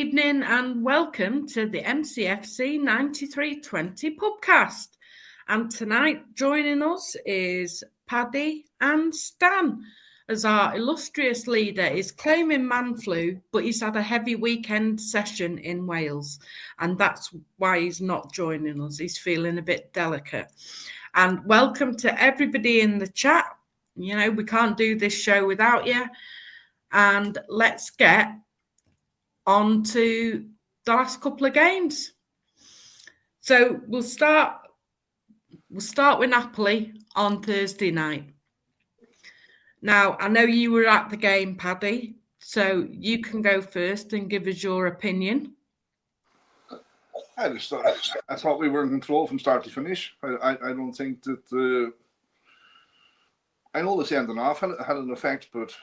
evening and welcome to the MCFC 9320 PUBcast. And tonight joining us is Paddy and Stan, as our illustrious leader is claiming man flu, but he's had a heavy weekend session in Wales, and that's why he's not joining us. He's feeling a bit delicate. And welcome to everybody in the chat. You know, we can't do this show without you. And let's get on to the last couple of games. So we'll start with Napoli on Thursday night. Now, I know you were at the game, Paddy, so you can go first and give us your opinion. I thought we were in control from start to finish. I don't think that I know the sending off had an effect, but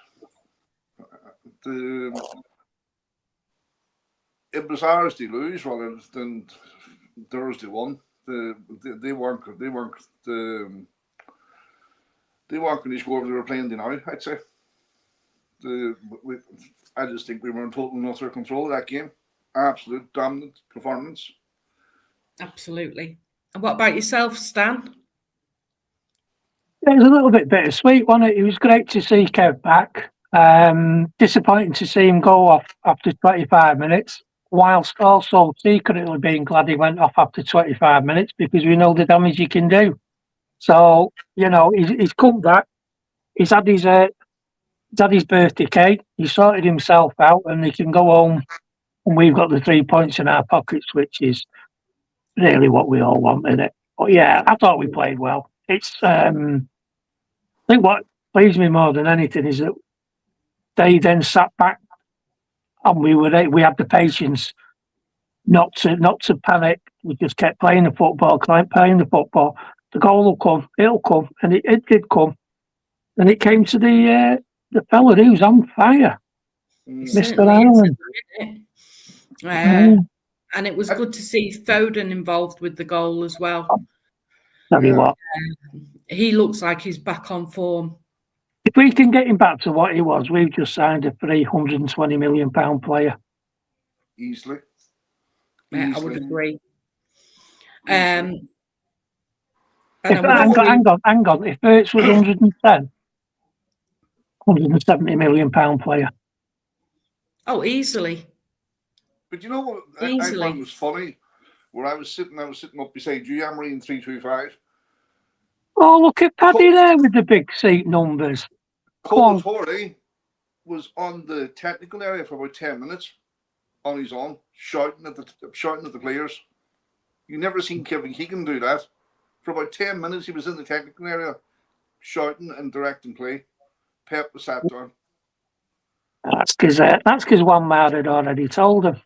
it was ours to lose rather than theirs to win. They weren't going to score if they were playing now, I'd say. I just think we were in total and utter control of that game. Absolute dominant performance. Absolutely. And what about yourself, Stan? It was a little bit bittersweet, wasn't it? It was great to see Kev back. Disappointing to see him go off after 25 minutes, whilst also secretly being glad he went off after 25 minutes because we know the damage he can do. So, you know, he's come back. He's had his birthday cake. He sorted himself out and he can go home and we've got the 3 points in our pockets, which is really what we all want, isn't it? But yeah, I thought we played well. It's I think what pleased me more than anything is that they then sat back and we had the patience not to panic. We just kept playing the football. The goal will come, it'll come, and it did come. And it came to the fella who's on fire, Mr. Allen. And it was good to see Foden involved with the goal as well. Tell you what, he looks like he's back on form. If we can get him back to what he was, we've just signed a £320 million player. Easily. Yeah, I would agree. Hang on. If Ertz was 110, £170 million player. Oh, easily. But you know what I thought was funny? Where I was sitting up beside you, Amory, in 325. Oh, look at Paddy there with the big seat numbers. Cole Torrey was on the technical area for about 10 minutes on his own, shouting at the players. You never seen Kevin Keegan do that. For about 10 minutes, he was in the technical area, shouting and directing play. Pep was sat down. That's because one man had already told him.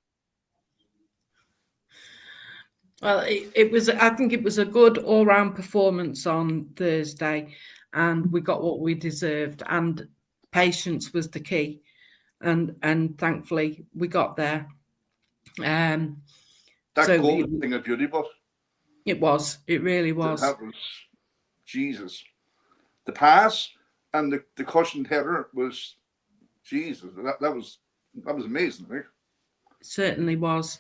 Well, I think it was a good all-round performance on Thursday, and we got what we deserved. And patience was the key, and thankfully we got there. That goal thing of beauty, but it was. It really was. That was Jesus. The pass and the cushioned header was Jesus. That was amazing, right? It certainly was.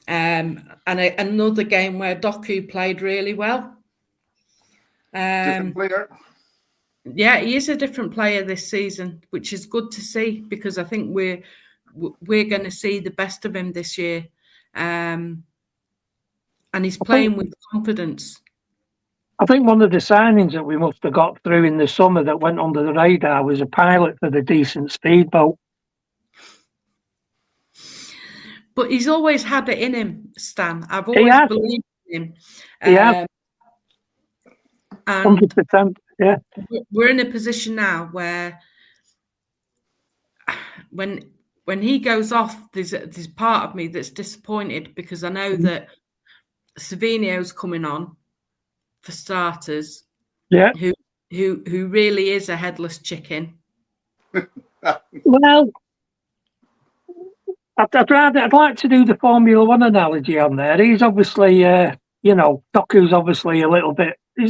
And another game where Doku played really well. Different player. Yeah, he is a different player this season, which is good to see because I think we're going to see the best of him this year. And he's playing with confidence. I think one of the signings that we must have got through in the summer that went under the radar was a pilot for the decent speedboat. But he's always had it in him, Stan. I've always believed in him. Yeah. 100%. Yeah. We're in a position now where when he goes off, there's part of me that's disappointed because I know that Savinio's coming on for starters. Yeah. Who really is a headless chicken. Well, I'd like to do the Formula One analogy on there. He's obviously, Doku's obviously he's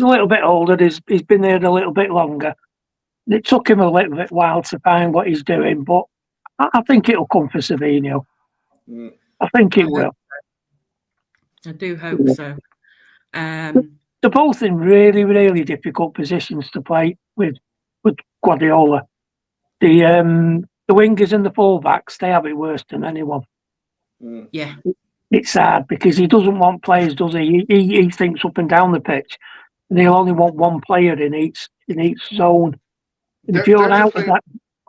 a little bit older. He's been there a little bit longer. It took him a little bit while to find what he's doing, but I think it'll come for Savinio. I think it will. I do hope so. They're both in really, really difficult positions to play with Guardiola. The wingers and the fullbacks, they have it worse than anyone. Yeah. It's sad because he doesn't want players, does he? He thinks up and down the pitch, and he'll only want one player in each zone. And if you're out of that,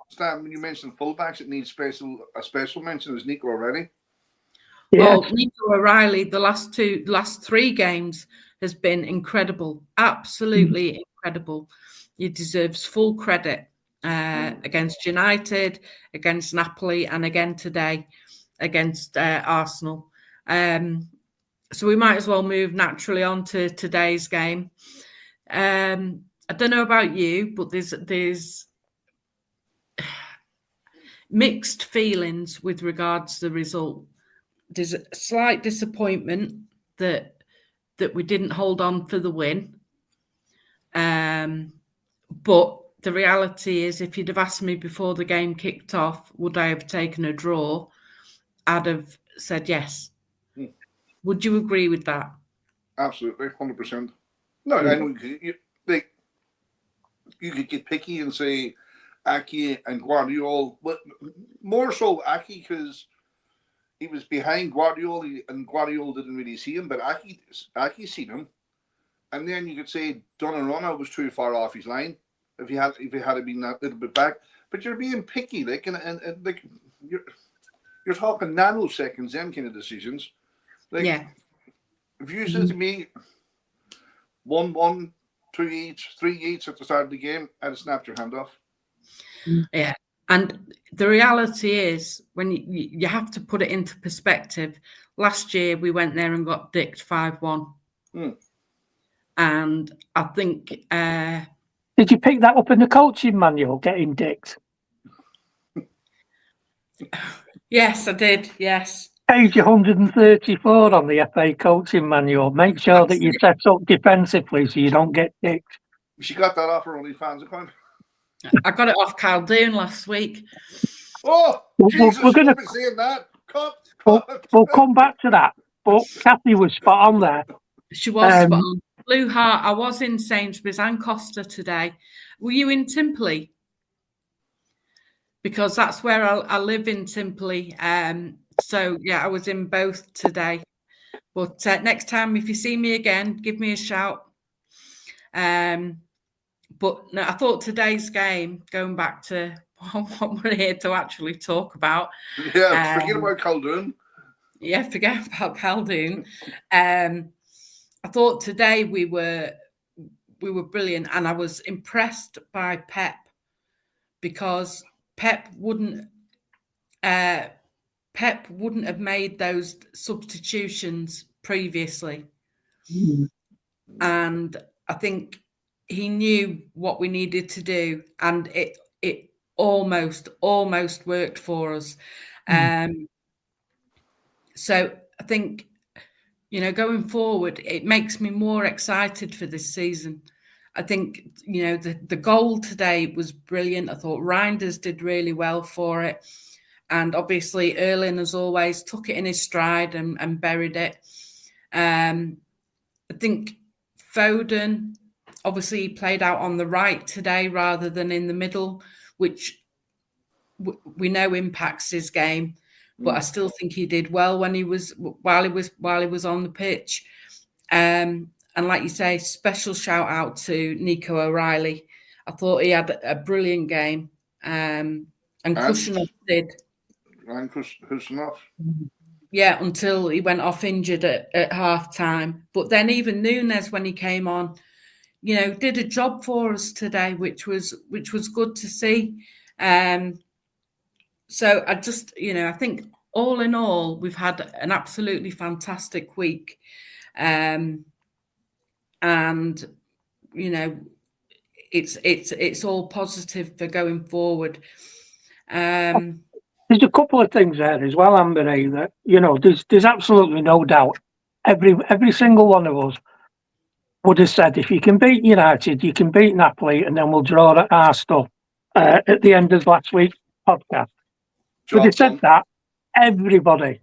Stan, when you mentioned fullbacks, it needs a special mention is Nico O'Reilly. Well, Nico O'Reilly, the last 3 games has been incredible, absolutely incredible. He deserves full credit against United, against Napoli, and again today against Arsenal. So we might as well move naturally on to today's game. I don't know about you, but there's mixed feelings with regards to the result. There's a slight disappointment that we didn't hold on for the win. But the reality is, if you'd have asked me before the game kicked off, would I have taken a draw? I'd have said yes. Would you agree with that? Absolutely, 100%. No, I know you could get picky and say Aki and Guardiola, but more so Aki because he was behind Guardiola and Guardiola didn't really see him, but Aki seen him. And then you could say Donnarumma was too far off his line if he had been that little bit back. But you're being picky, like, and like you're talking nanoseconds, them kind of decisions. Like, yeah. If you said to me 1-1, 2-8, 3-8 at the start of the game, I'd have snapped your hand off. Yeah. And the reality is, when you have to put it into perspective, last year we went there and got dicked 5-1. And I think... did you pick that up in the coaching manual, getting dicked? Yes, I did, yes. Page 134 on the FA coaching manual. Make sure that you set up defensively so you don't get dicked. She got that off her OnlyFans account. I got it off Caldoon last week. Oh, Jesus, we're going to be seeing that. We'll come back to that. But Kathy was spot on there. She was spot on. Blue Heart, I was in Sainsbury's and Costa today. Were you in Timperley? Because that's where I live in Timperley. So, yeah, I was in both today. But next time, if you see me again, give me a shout. But no, I thought today's game, going back to what we're here to actually talk about. Yeah, forget about Caldoon. Yeah, forget about Caldoon. I thought today we were brilliant, and I was impressed by Pep because Pep wouldn't have made those substitutions previously. And I think he knew what we needed to do, and it almost worked for us. So I think, going forward, it makes me more excited for this season. I think, the goal today was brilliant. I thought Reinders did really well for it. And obviously, Erling, as always, took it in his stride and buried it. I think Foden, obviously, he played out on the right today rather than in the middle, which we know impacts his game. But I still think he did well while he was on the pitch. And like you say, special shout out to Nico O'Reilly. I thought he had a brilliant game. And Kushner did. And Kushner. Yeah, until he went off injured at half time. But then even Nunes, when he came on, did a job for us today, which was good to see. So I just, I think all in all, we've had an absolutely fantastic week. And, it's all positive for going forward. There's a couple of things there as well, Amber, that, there's absolutely no doubt. Every single one of us would have said, if you can beat United, you can beat Napoli, and then we'll draw at Arsenal at the end of last week's podcast. Would have said that, everybody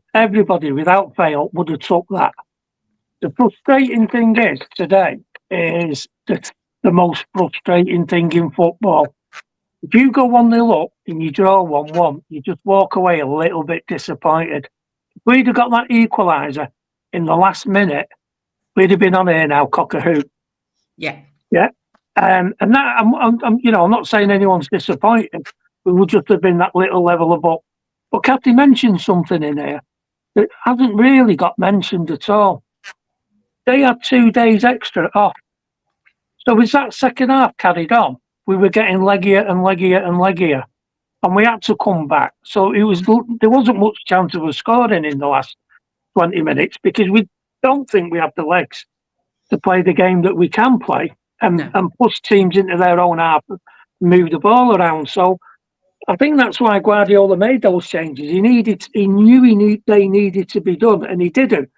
without fail would have took that. The frustrating thing is today is the most frustrating thing in football. If you go 1-0 up and you draw 1-1, you just walk away a little bit disappointed. If we'd have got that equaliser in the last minute, we'd have been on here now, cock a hoop. Yeah. Yeah. And that, I'm not saying anyone's disappointed. We would just have been that little level above. But Kathy mentioned something in here that hasn't really got mentioned at all. They had 2 days extra off. So as that second half carried on, we were getting leggier and leggier and leggier. And we had to come back. So there wasn't much chance of us scoring in the last 20 minutes because we don't think we have the legs to play the game that we can play and push teams into their own half and move the ball around. So I think that's why Guardiola made those changes. They needed to be done, and he didn't.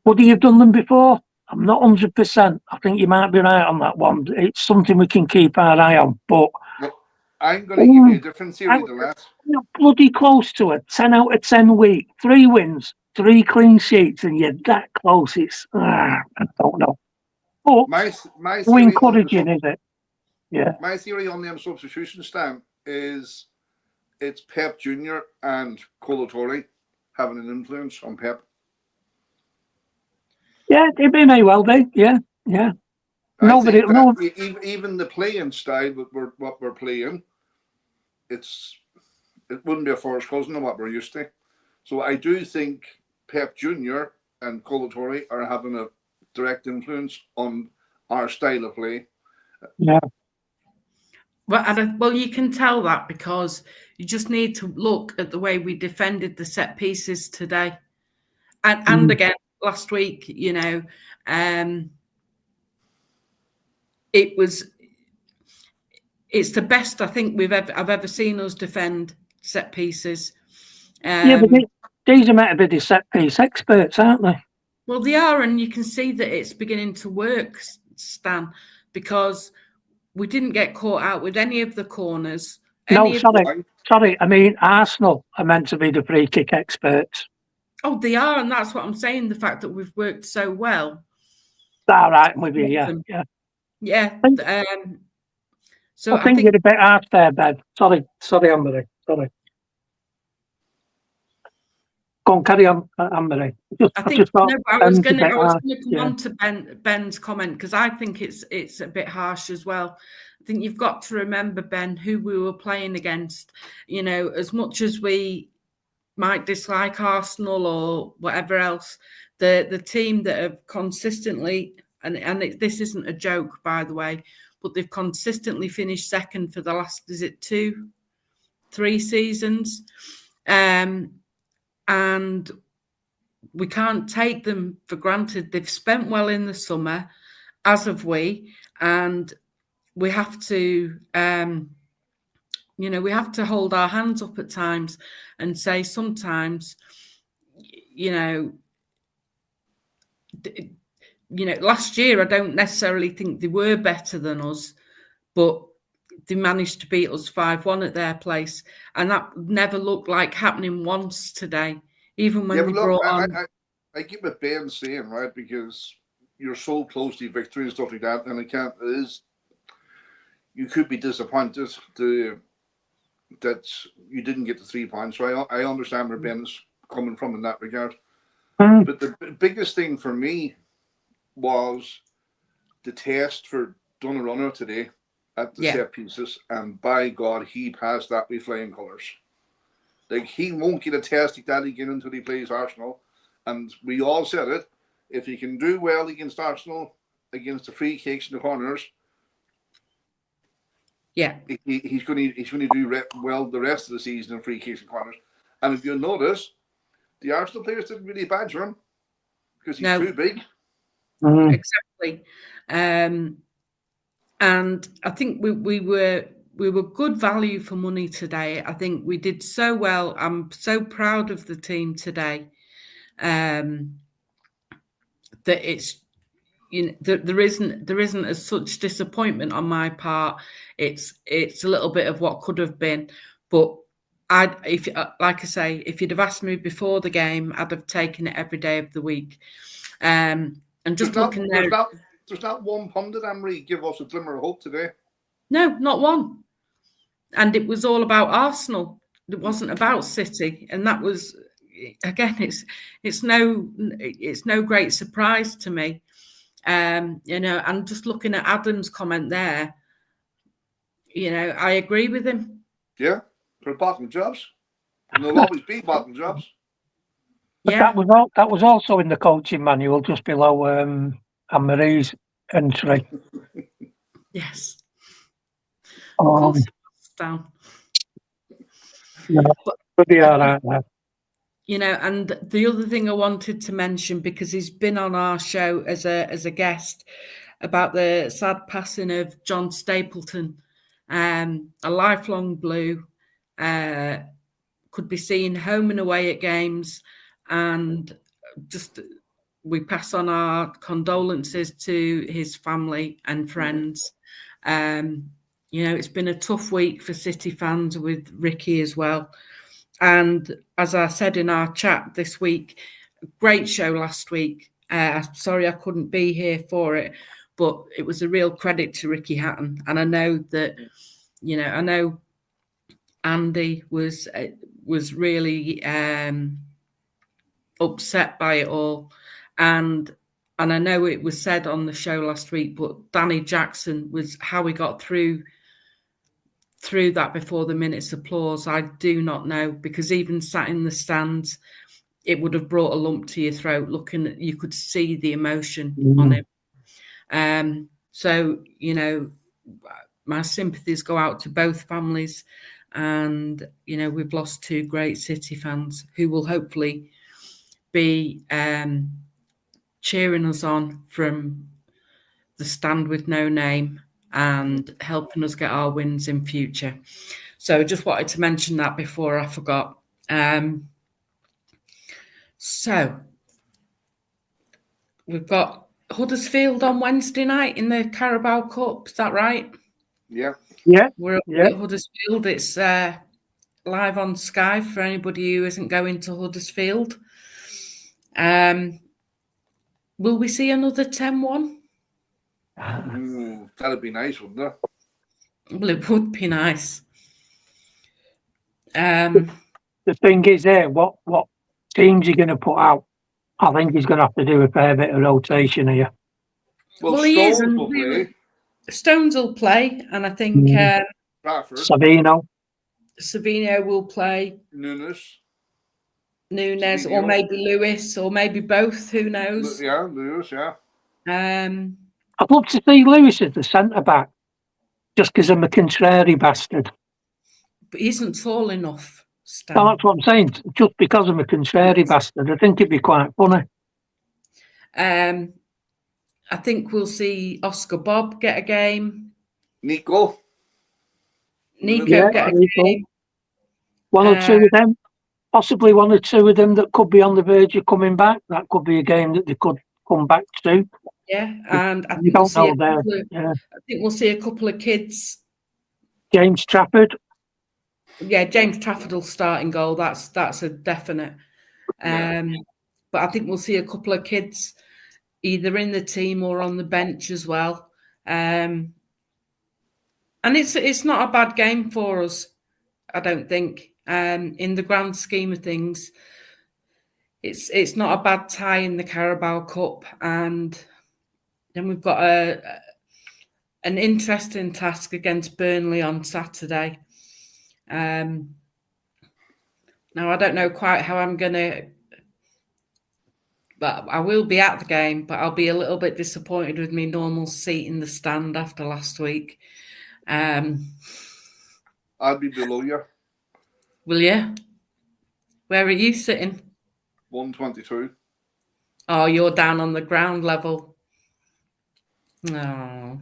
Would he have done them before? I'm not 100%. I think you might be right on that one. It's something we can keep our eye on. But I'm going to give you a different theory than that. You're bloody close to a 10 out of 10 week. 3 wins, 3 clean sheets, and you're that close. It's I don't know. But my how encouraging is it? Yeah. My theory on the substitution stand is it's Pep Jr. and Colo Torre having an influence on Pep. Yeah, it may well be. Yeah. Even the playing style that what we're playing, it wouldn't be a first cousin of what we're used to. So I do think Pep Jr. and Colo Torre are having a direct influence on our style of play. Yeah. Well, you can tell that because you just need to look at the way we defended the set pieces today, and again last week. It's the best I think I've ever seen us defend set pieces. But these are meant to be the set piece experts, aren't they? Well, they are, and you can see that it's beginning to work, Stan, because we didn't get caught out with any of the corners. Sorry. I mean, Arsenal are meant to be the free kick experts. Oh, they are, and that's what I'm saying. The fact that we've worked so well. All right, I'm with you. Yeah. So I think you're a bit hard there, Ben. Sorry, Anne-Marie. Sorry. Go on, carry on, Anne-Marie. I was going to come on to Ben's comment because I think it's a bit harsh as well. I think you've got to remember, Ben, who we were playing against. As much as we might dislike Arsenal or whatever else, the team that have consistently, and this isn't a joke, by the way, but they've consistently finished second for the last, 2-3 seasons. And we can't take them for granted. They've spent well in the summer, as have we, and we have to, we have to hold our hands up at times and say sometimes, last year I don't necessarily think they were better than us, but they managed to beat us 5-1 at their place, and that never looked like happening once today. Even when we brought on, I get what Ben's saying, right? Because you're so close to victory and stuff like that, and you could be disappointed that you didn't get the 3 points. So I understand where Ben's coming from in that regard. But the biggest thing for me was the test for Donnarumma today at the set pieces, and by God, he passed that with flying colours. Like, he won't get a test like that again until he plays Arsenal. And we all said it. If he can do well against Arsenal, against the free kicks and the corners, he's going to do well the rest of the season in free kicks and corners. And if you'll notice, the Arsenal players didn't really badger him because he's too big. Exactly. And I think we were good value for money today. I think we did so well. I'm so proud of the team today. That it's there isn't as such disappointment on my part. It's a little bit of what could have been, but like I say, if you'd have asked me before the game, I'd have taken it every day of the week. And just looking there, there's not one pundit, Emery, give us a glimmer of hope today. No, not one. And it was all about Arsenal. It wasn't about City, and that was, again, it's no great surprise to me. And just looking at Adam's comment there, I agree with him. Yeah, for bottom jobs, and there'll always be bottom jobs. But yeah, that was also in the coaching manual, just below Anne-Marie's entry. Yes. Of course, it's down. Yeah, but be all right there. And the other thing I wanted to mention, because he's been on our show as a guest, about the sad passing of John Stapleton, a lifelong Blue, could be seen home and away at games, and just we pass on our condolences to his family and friends. It's been a tough week for City fans with Ricky as well. And as I said in our chat this week, great show last week. Sorry I couldn't be here for it, but it was a real credit to Ricky Hatton. And I know that, I know Andy was really upset by it all. And I know it was said on the show last week, but Danny Jackson was how he got through that before the minute's applause. I do not know, because even sat in the stands, it would have brought a lump to your throat. You could see the emotion on him. So, my sympathies go out to both families, and, we've lost two great City fans who will hopefully be cheering us on from the stand with no name and helping us get our wins in future. So just wanted to mention that before I forgot. So we've got Huddersfield on Wednesday night in the Carabao Cup. Is that right? Yeah. We're at Huddersfield. It's live on Sky for anybody who isn't going to Huddersfield. Will we see another 10-1? That'd be nice, wouldn't it? Well, it would be nice. The thing is, what teams are going to put out? I think he's going to have to do a fair bit of rotation here. Well, he is. Will play. Stones will play, and I think Savino will play. Nunes, Savino. Or maybe Lewis, or maybe both. Who knows? Yeah, Lewis. Yeah. I'd love to see Lewis as the centre back, just because I'm a contrary bastard. But he isn't tall enough. No, that's what I'm saying. Just because I'm a contrary bastard, I think it'd be quite funny. I think we'll see Oscar Bob get a game. Nico get a game. One or two of them, possibly one or two of them that could be on the verge of coming back. That could be a game that they could come back to. Yeah, and I think we'll see a couple of kids. James Trafford. Yeah, James Trafford will start in goal. That's a definite. But I think we'll see a couple of kids either in the team or on the bench as well. And it's not a bad game for us, I don't think. In the grand scheme of things, it's not a bad tie in the Carabao Cup, and then we've got an interesting task against Burnley on Saturday. Now I don't know quite how I'm gonna, but I will be at the game. But I'll be a little bit disappointed with my normal seat in the stand after last week. I'll be below you. Will you? Where are you sitting? 122. Oh, you're down on the ground level. Oh,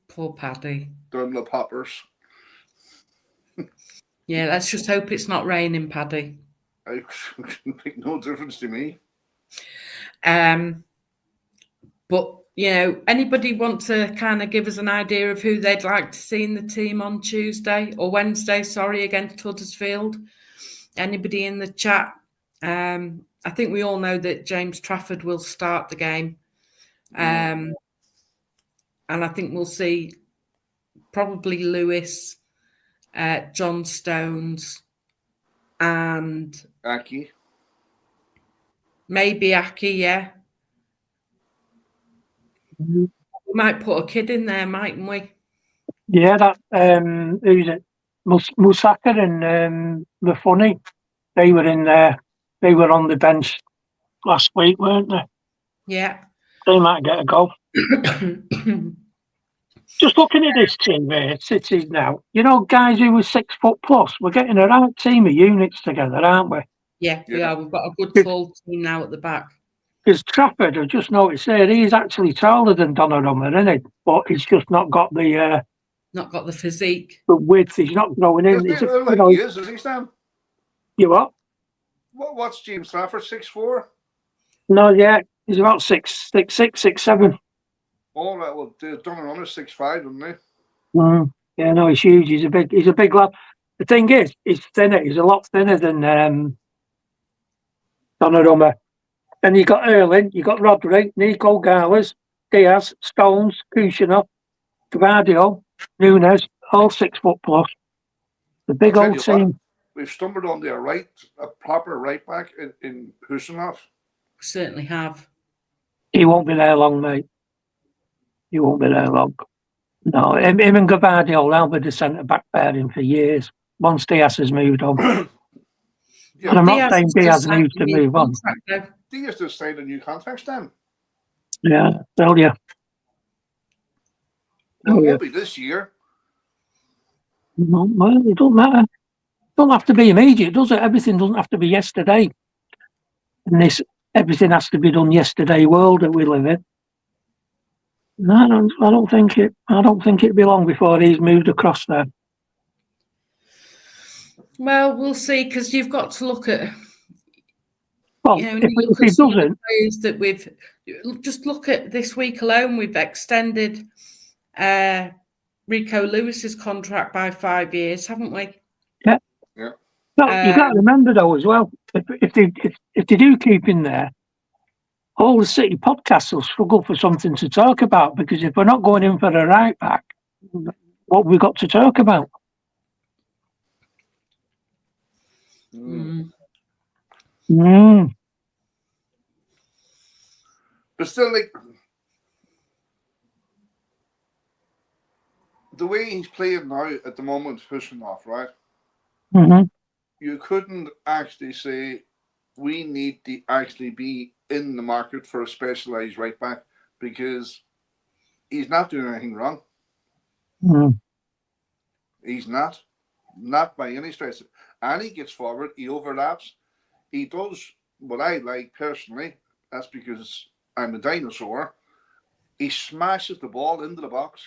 poor Paddy. Dunlop Hoppers. Yeah, let's just hope it's not raining, Paddy. It make no difference to me. But Anybody want to kind of give us an idea of who they'd like to see in the team on Tuesday or Wednesday, against Huddersfield? Anybody in the chat? I think we all know that James Trafford will start the game. And I think we'll see probably Lewis, John Stones, and Aki. Maybe Aki, yeah. We might put a kid in there, mightn't we? Yeah, that who's it? Musaka and the Funny. They were in there. They were on the bench last week, weren't they? Yeah. They might get a go. Just looking at this team here, Cities now, guys who were 6 foot plus, we're getting a right team of units together, aren't we? Yeah, we are. We've got a good tall team now at the back. Because Trafford, I've just noticed there, he's actually taller than Donnarumma, isn't he? But he's just not got the physique. The width. He's not growing in. He is, isn't he, Stan? You what? What's James Trafford, 6'4"? No, yeah, he's about 6'6", 6'7". All right, well, Donnarumma's 6'5", isn't he? Yeah, no, he's huge. He's a big lad. The thing is, he's thinner. He's a lot thinner than Donnarumma. And you got Erling, you got Rodri, Nico Gallas, Diaz, Stones, Kushner, Gvardiol, Nunes, all 6 foot plus. The big old team. We've stumbled on a proper right back in Husinov. Certainly have. He won't be there long, mate. He won't be there long. No, him and Gvardiol, they'll be the centre back pairing for years. Once Diaz has moved on. Yeah, and I'm not saying Diaz needs to move on. Diaz just signed a new contract, Stan. Yeah, tell you. It won't be this year. No, well, it don't matter. It don't have to be immediate, does it? Everything doesn't have to be yesterday. And everything has to be done yesterday world that we live in. No, I don't think it'd be long before he's moved across there. Well, we'll see, because you've got to look at. Well, if he doesn't, that we've just look at this week alone, we've extended Rico Lewis's contract by 5 years, haven't we? Yeah. No, you got to remember though as well. If they do keep in there, all the City podcasts will struggle for something to talk about, because if we're not going in for a right back, what have we got to talk about? But still, the way he's playing now at the moment, Husinov, right? Mm-hmm. You couldn't actually say we need to actually be in the market for a specialised right back, because he's not doing anything wrong. He's not by any stretch. And he gets forward, he overlaps, he does what I like personally. That's because I'm a dinosaur. He smashes the ball into the box,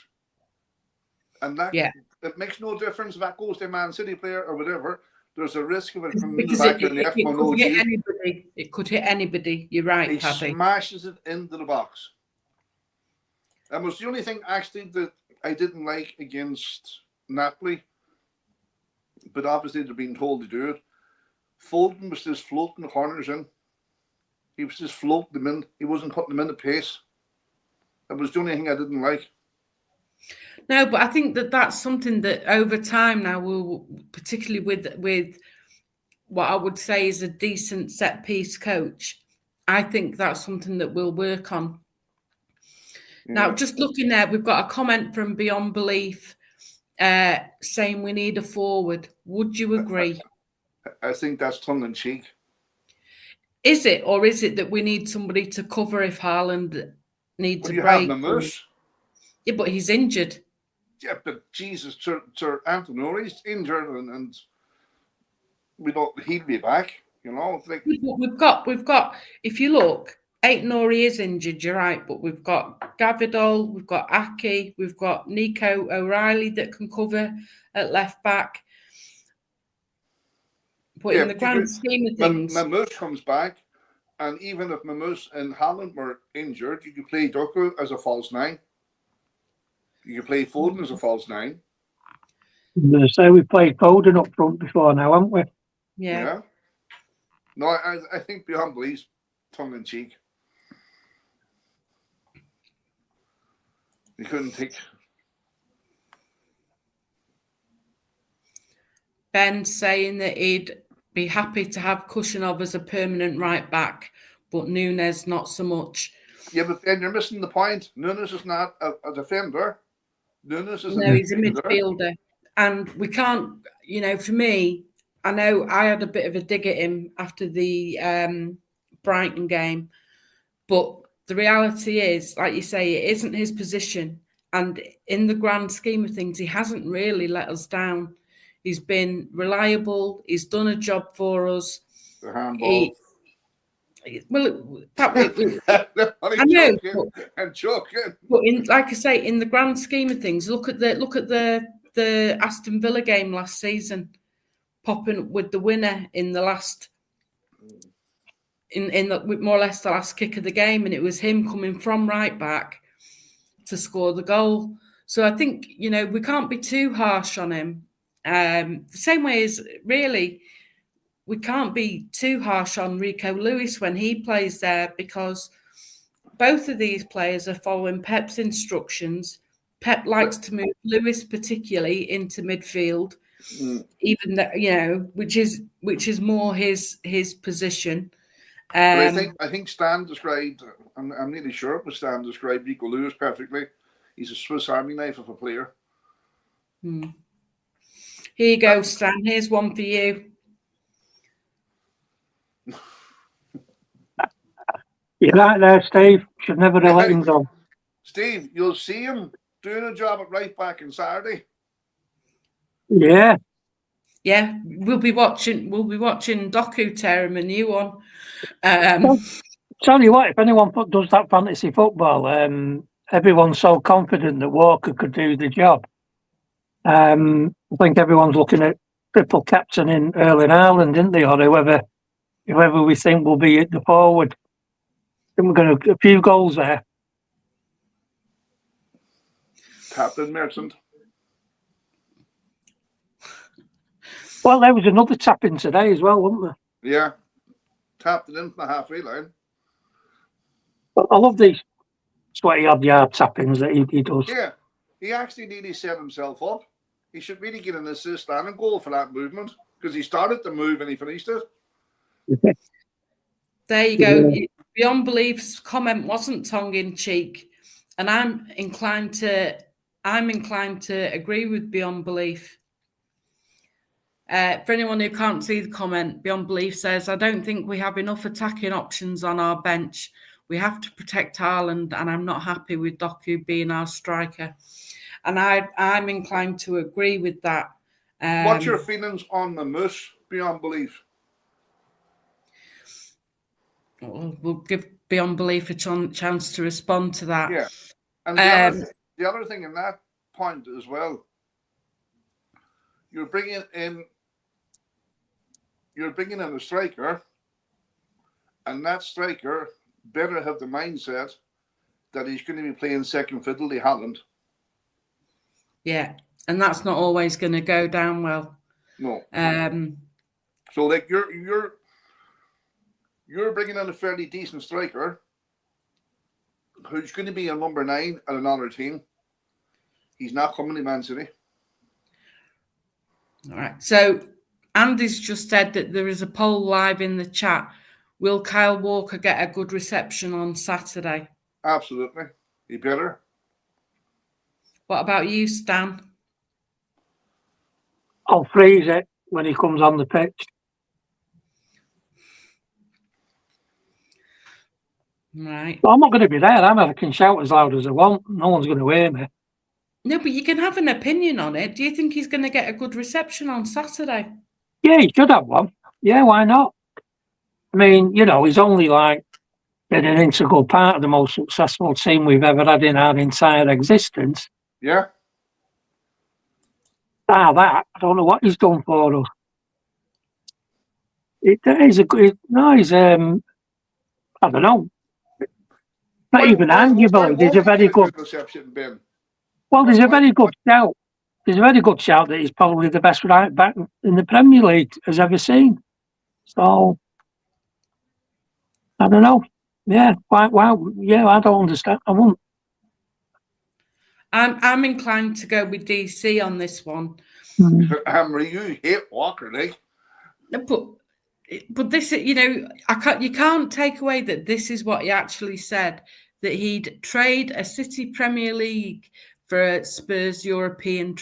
and it makes no difference if that goes to a Man City player or whatever. There's a risk of it from the back of the F1OG. It could hit anybody. You're right, Paddy. He smashes it into the box. That was the only thing actually that I didn't like against Napoli, but obviously they're being told to do it. Foden was just floating the corners in. He was just floating them in. He wasn't putting them in at pace. That was the only thing I didn't like. No, but I think that's something that over time now will, particularly with what I would say is a decent set piece coach, I think that's something that we'll work on. Yeah. Now, just looking there, we've got a comment from Beyond Belief saying we need a forward. Would you agree? I think that's tongue in cheek. Is it, or is it that we need somebody to cover if Haaland needs a break? Yeah, but he's injured. Yeah, but Jesus, Sir Antonori's injured, and we don't. He'll be back. We've got. If you look, Aït-Nouri is injured. You're right, but we've got Gvardiol, we've got Aki, we've got Nico O'Reilly that can cover at left back. But in the grand scheme of things, Mamouche comes back. And even if Mammoose and Haaland were injured, you could play Doku as a false 9. You could play Foden as a false 9. So we played Foden up front before now, haven't we? Yeah. No, I think beyond belief, tongue in cheek. You couldn't take. Ben saying that he'd be happy to have Kushinov as a permanent right back, but Nunes not so much. Yeah, but then you're missing the point. Nunes is not a defender. Nunes is he's a midfielder. And we can't, for me, I know I had a bit of a dig at him after the Brighton game, but the reality is, like you say, it isn't his position. And in the grand scheme of things, he hasn't really let us down. He's been reliable. He's done a job for us. The handball. I know. I'm joking. But like I say, in the grand scheme of things, look at the Aston Villa game last season, popping with the winner in the last, with more or less the last kick of the game, and it was him coming from right back to score the goal. So I think we can't be too harsh on him. The same way as really we can't be too harsh on Rico Lewis when he plays there, because both of these players are following Pep's instructions. Pep likes to move Lewis particularly into midfield, even that which is more his position. I think Stan described. I'm nearly sure it was Stan described Rico Lewis perfectly. He's a Swiss Army knife of a player. Here you go, Stan. Here's one for you. You're right there, Steve. Should never have let him go. Steve, you'll see him doing a job at right back on Saturday. Yeah. Yeah, we'll be watching Doku tear him a new one. Tell you what, if anyone does that fantasy football, everyone's so confident that Walker could do the job. I think everyone's looking at triple captain in Erling Haaland, didn't they? Or whoever we think will be at the forward. I think we're going to a few goals there. Captain Merchant. Well, there was another tap-in today as well, wasn't there? Yeah. Tapped it in from the halfway line. But I love these 20-odd yard tap-ins that he does. Yeah. He actually nearly set himself up. He should really get an assist and a goal for that movement, because he started the move and he finished it. There you go. Yeah. Beyond Belief's comment wasn't tongue-in-cheek, and I'm inclined to agree with Beyond Belief. For anyone who can't see the comment, Beyond Belief says, I don't think we have enough attacking options on our bench. We have to protect Haaland, and I'm not happy with Doku being our striker. And I'm inclined to agree with that. What's your feelings on the Moose, Beyond Belief? We'll give Beyond Belief a chance to respond to that. Yeah. And the other thing in that point as well, you're bringing in a striker, and that striker better have the mindset that he's going to be playing second fiddle to Haaland. Yeah, and that's not always going to go down well. No. So like you're bringing in a fairly decent striker who's going to be a number 9 at another team. He's not coming to Man City. All right. So Andy's just said that there is a poll live in the chat. Will Kyle Walker get a good reception on Saturday? Absolutely. He better. What about you, Stan? I'll freeze it when he comes on the pitch. Right. Well, I'm not going to be there. I can shout as loud as I want. No one's going to hear me. No, but you can have an opinion on it. Do you think he's going to get a good reception on Saturday? Yeah, he should have one. Yeah, why not? I mean, he's only like an integral part of the most successful team we've ever had in our entire existence. Yeah. I don't know what he's done for us. He's I don't know. Not even arguably. There's a very good. Reception, Ben? Well, there's a very good shout. There's a very good shout that he's probably the best right back in the Premier League has ever seen. So I don't know. Yeah, wow. Yeah, I don't understand. I won't. I'm inclined to go with DC on this one. You hate Walker, Nick. But this, you can't take away that this is what he actually said, that he'd trade a City Premier League for a Spurs European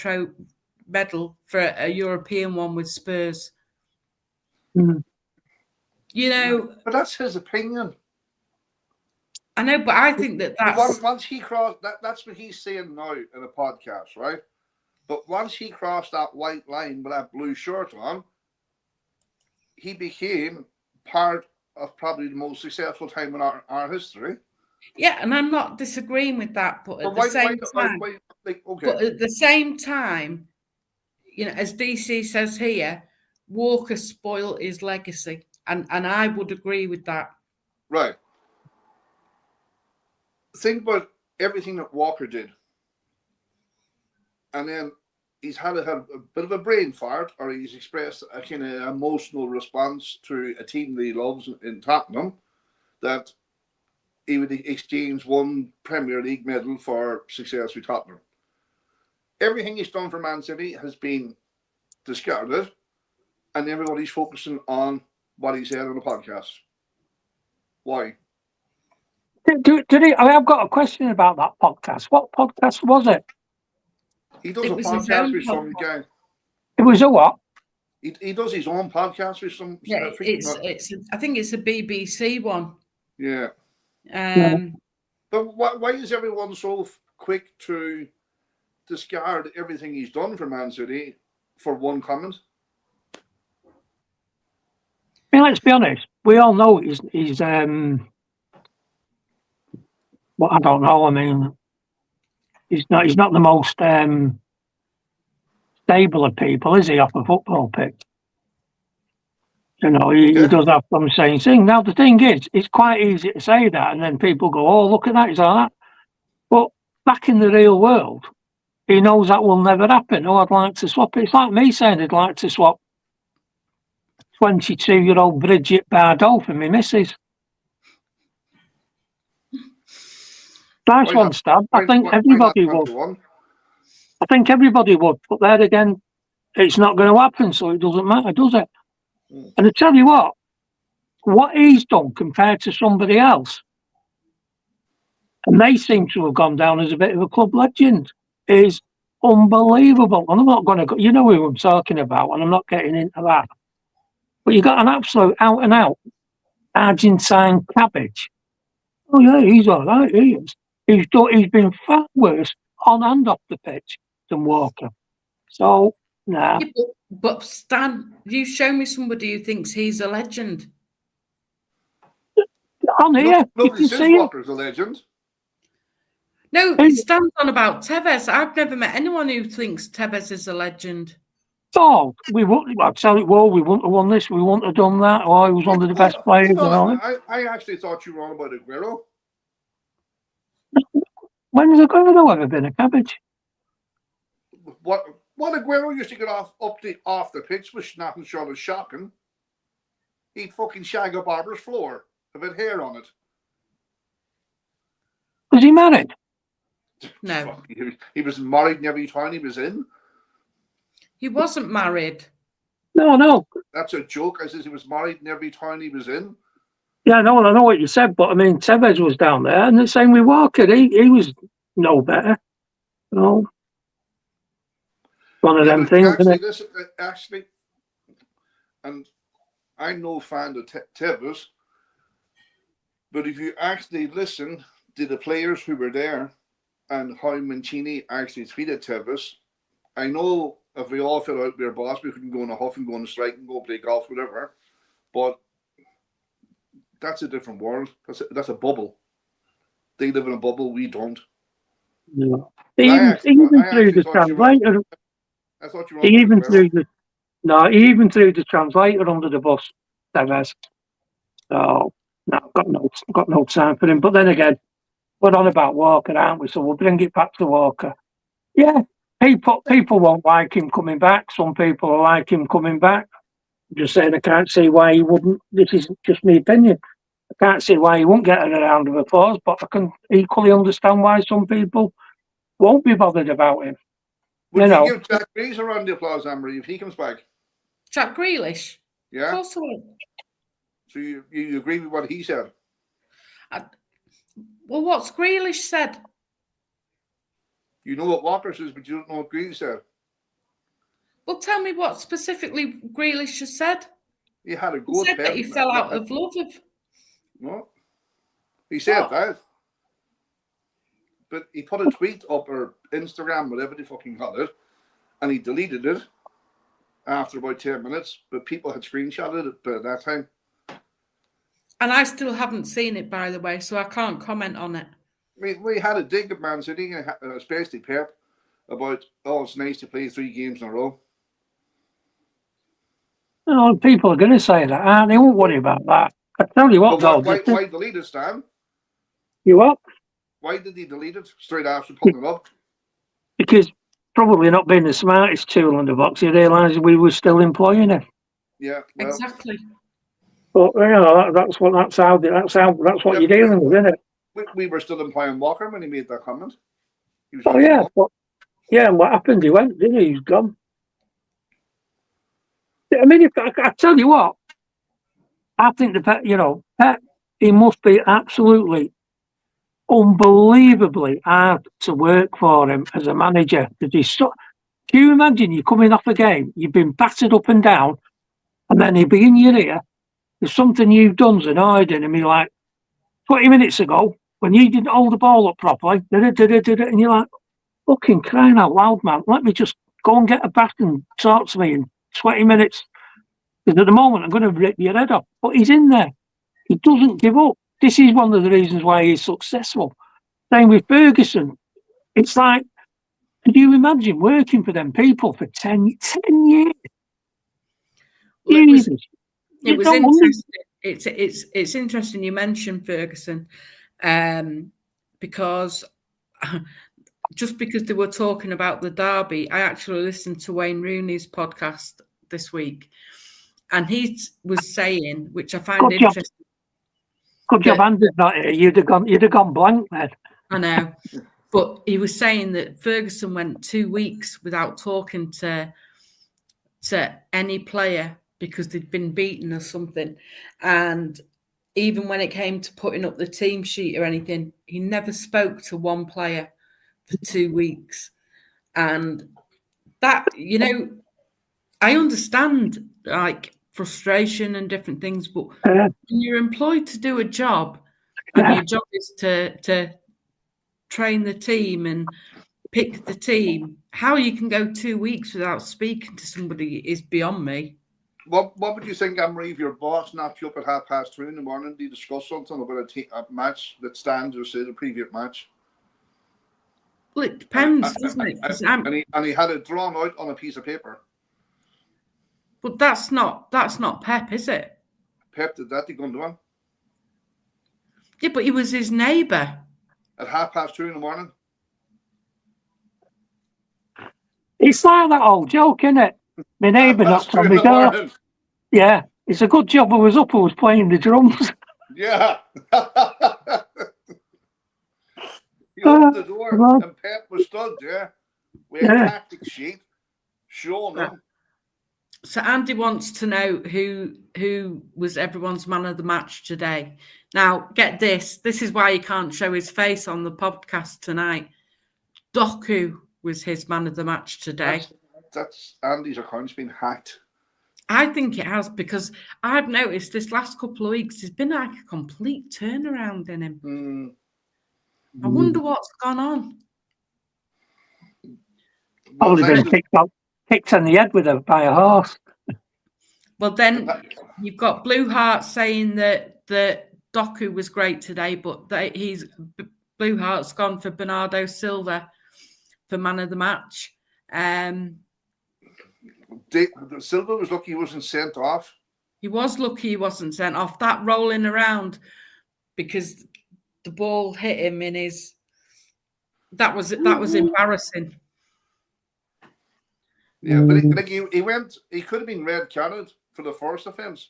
medal for a European one with Spurs. Mm. But that's his opinion. I know, but I think that's once he crossed that's what he's saying now in a podcast, right? But once he crossed that white line with that blue shirt on, he became part of probably the most successful time in our history. Yeah, and I'm not disagreeing with that, but at the same time, as DC says here, Walker spoiled his legacy, and I would agree with that. Right. Think about everything that Walker did, and then he's had a bit of a brain fart, or he's expressed a kind of emotional response to a team that he loves in Tottenham, that he would exchange one Premier League medal for success with Tottenham. Everything he's done for Man City has been discarded, and everybody's focusing on what he said on the podcast. Why? I've got a question about that podcast. What podcast was it? He does a podcast with some guy. It was a what? He does his own podcast with some. Yeah, I think it's a BBC one. Yeah. But why is everyone so quick to discard everything he's done for Man City for one comment? I mean, let's be honest. We all know he's well, I don't know. I mean, he's not the most stable of people, is he, off a football pitch? He does have some saying thing. Now, the thing is, it's quite easy to say that, and then people go, oh, look at that, he's like that. But back in the real world, he knows that will never happen. Oh, I'd like to swap it. It's like me saying I'd like to swap 22-year-old Bridget Bardot for me missus. Nice one, Stan. I think everybody would. I think everybody would. But there again, it's not going to happen, so it doesn't matter, does it? And I tell you what he's done compared to somebody else, and they seem to have gone down as a bit of a club legend, is unbelievable. And I'm not going to go, you know who I'm talking about, and I'm not getting into that. But you got an absolute out-and-out Argentine cabbage. Oh, yeah, he's all right, he is. He's been far worse on and off the pitch than Walker. So, nah. Yeah, but Stan, you show me somebody who thinks he's a legend. On here, nobody says Walker's a legend. No, he stands on about Tevez. I've never met anyone who thinks Tevez is a legend. Oh, we wouldn't. I'd tell you, well, we wouldn't have won this. We wouldn't have done that. Or he was one of the best players. I actually thought you were on about Aguero. When has Aguero ever been a cabbage? What Aguero used to get off the pitch was nothing short of shocking. He'd fucking shag a barber's floor if it had hair on it. Was he married? No. He was married in every town he was in. He wasn't married. No. That's a joke. I says he was married in every town he was in. Yeah, no, I know what you said, but I mean, Tevez was down there, and the same with Walker. He was no better. No. One of them things, actually, and I'm no fan of Tevez, but if you actually listen to the players who were there and how Mancini actually treated Tevez, I know if we all fell out with our boss, we couldn't go in a huff and go on a strike and go play golf, whatever, but that's a different world. That's a bubble. They live in a bubble. We don't. No. Even through the translator. I thought you were. He even threw the translator under the bus. Tevez. So No, I've got no time for him. But then again, we're on about Walker, aren't we? So we'll bring it back to Walker. Yeah, people won't like him coming back. Some people will like him coming back. I'm just saying I can't see why he wouldn't. This is just my opinion. I can't see why he won't get a round of applause, but I can equally understand why some people won't be bothered about him. Would you give Jack Grealish a round of applause, Anne-Marie, if he comes back? Jack Grealish? Yeah. Of course I will. So you agree with what he said? Well, what's Grealish said? You know what Walker says, but you don't know what Grealish said. Well, tell me what specifically Grealish has said. He had a go He said that he fell out of love with... No. He said that. But he put a tweet up, or Instagram, whatever they fucking call it, and he deleted it after about 10 minutes, but people had screenshotted it by that time. And I still haven't seen it, by the way, so I can't comment on it. We had a dig at Man City, especially Pep, about, it's nice to play 3 games in a row. Oh, people are going to say that, they won't worry about that. I tell you what, though. Why delete it, Stan? You what? Why did he delete it straight after putting it up? Because probably not being the smartest tool in the box, he realised we were still employing him. Yeah, well, exactly. But that's what you're dealing with, isn't it? We were still employing Walker when he made that comment. And what happened? He went, didn't he? He's gone. I mean, I tell you what, I think Pep, he must be absolutely unbelievably hard to work for him as a manager. Can you imagine you coming off a game, you've been battered up and down, and then he'd be in your ear, there's something you've done's annoyed him, and you're like, 20 minutes ago, when you didn't hold the ball up properly, and you're like, fucking crying out loud, man, let me just go and get a bath and talk to me in 20 minutes. Because at the moment, I'm going to rip your head off. But he's in there. He doesn't give up. This is one of the reasons why he's successful. Same with Ferguson. It's like, could you imagine working for them people for 10 years? Well, it was interesting. It's interesting you mentioned Ferguson, because just because they were talking about the derby, I actually listened to Wayne Rooney's podcast this week, and he was saying, which I find interesting. Good job, Andy's not here. You'd have gone blank then. I know, but he was saying that Ferguson went 2 weeks without talking to any player because they'd been beaten or something, and even when it came to putting up the team sheet or anything, he never spoke to one player for 2 weeks. And that, I understand like frustration and different things, but when you're employed to do a job and your job is to train the team and pick the team, how you can go 2 weeks without speaking to somebody is beyond me. What would you think, Anne-Marie, if your boss knocked you up at 3:30 in the morning to discuss something about a match that stands or say the previous match? Well, it depends, doesn't it? And he had it drawn out on a piece of paper. But that's not Pep, is it? Pep did that to Gundogan. Yeah, but he was his neighbour. At 2:30 in the morning. It's like that old joke, isn't it? My neighbour knocked on my door. Yeah, it's a good job I was up. I was playing the drums. Yeah. He opened the door and Pep was stood there with a tactic sheet showing him. So Andy wants to know who was everyone's man of the match today. Now, get this. This is why he can't show his face on the podcast tonight. Doku was his man of the match today. That's Andy's account's been hacked. I think it has, because I've noticed this last couple of weeks there's been like a complete turnaround in him. I wonder what's gone on. Probably been kicked on the head by a horse. Well, then you've got Blue Heart saying that Doku was great today, but Blue Heart's gone for Bernardo Silva for man of the match. Silva was lucky he wasn't sent off. He was lucky he wasn't sent off. That rolling around because the ball hit him in his. That was embarrassing. Yeah, but he could have been red carded for the first offence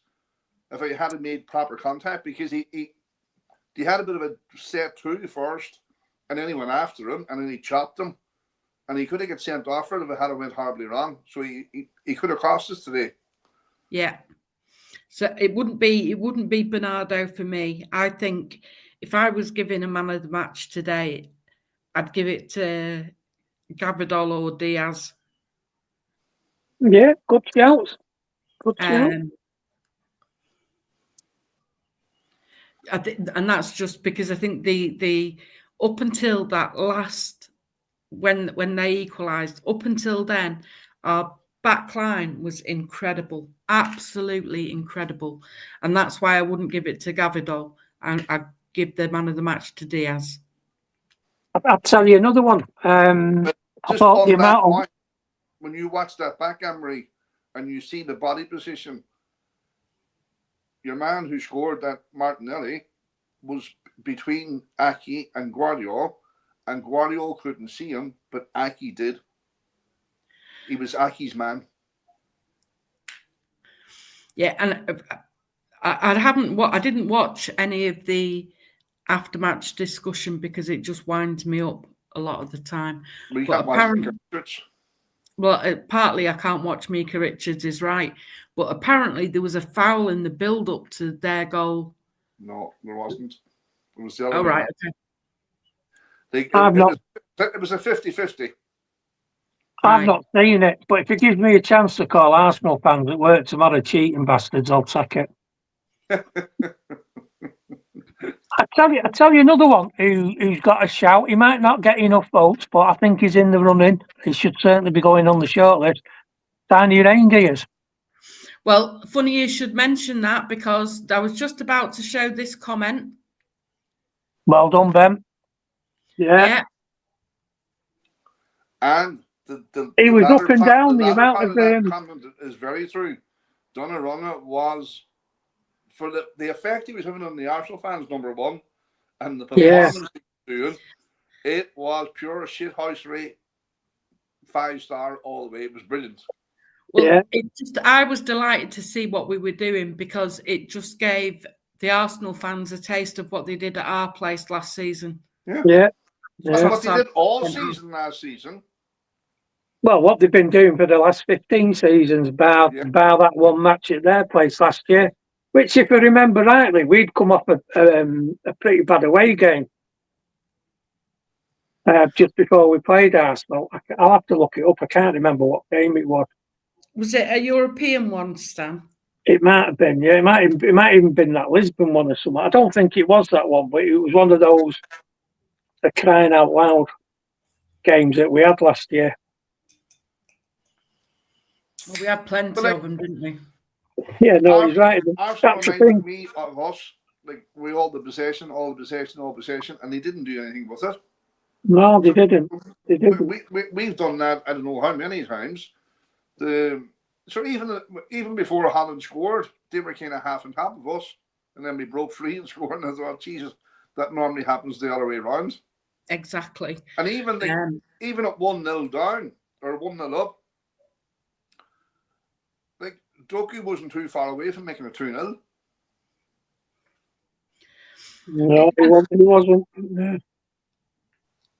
if he hadn't made proper contact, because he had a bit of a set to first, and then he went after him, and then he chopped him, and he could have got sent off for it if it had went horribly wrong. So he could have cost us today. Yeah. So it wouldn't be Bernardo for me. I think if I was giving a man of the match today, I'd give it to Gavidol or Diaz. Yeah, good shouts. Good shout. And that's just because I think the up until that last when they equalised, up until then, our back line was incredible, absolutely incredible, and that's why I wouldn't give it to Gavidol, and I'd give the man of the match to Diaz. I'll tell you another one. Just on that point, when you watch that back, Emery, and you see the body position, your man who scored that, Martinelli, was between Aki and Guardiola, and Guardiola couldn't see him, but Aki did. He was Aki's man. Yeah, and I didn't watch any of the after-match discussion because it just winds me up a lot of the time. But apparently, partly I can't watch Mika Richards is right, but apparently there was a foul in the build-up to their goal. No, there wasn't. It was the other. Oh, right, okay. It was a 50-50. I've not seen it, but if it gives me a chance to call Arsenal fans at work tomorrow cheating bastards, I'll take it. I tell you another one who's got a shout. He might not get enough votes, but I think he's in the running. He should certainly be going on the shortlist. Tiny Reindeers. Well, funny you should mention that, because I was just about to show this comment. Well done, Ben. Yeah. And he was up and down. The amount of that comment is very true. Donnarumma was, for the effect he was having on the Arsenal fans, number one, and the performance he was doing, it was pure shithouse rate, 5-star all the way. It was brilliant. Well, I was delighted to see what we were doing, because it just gave the Arsenal fans a taste of what they did at our place last season. Yeah. That's what they did all season last season. Well, what they've been doing for the last 15 seasons, bar that one match at their place last year, which, if I remember rightly, we'd come off a pretty bad away game just before we played Arsenal. I'll have to look it up. I can't remember what game it was. Was it a European one, Stan? It might have been, yeah. It might even been that Lisbon one or something. I don't think it was that one, but it was one of those crying out loud games that we had last year. Well, we had plenty of them, didn't we? Yeah, no, he's right. Arsenal reminded me of us, like we all the possession, and they didn't do anything with it. No, they didn't. We've done that, I don't know how many times. So even before Holland scored, they were kind of half on top of us, and then we broke free and scored, and I thought, Jesus, that normally happens the other way around. Exactly. And even at 1-0 down or 1-0 up, like Doku wasn't too far away from making a 2-0. No, he wasn't. Yeah.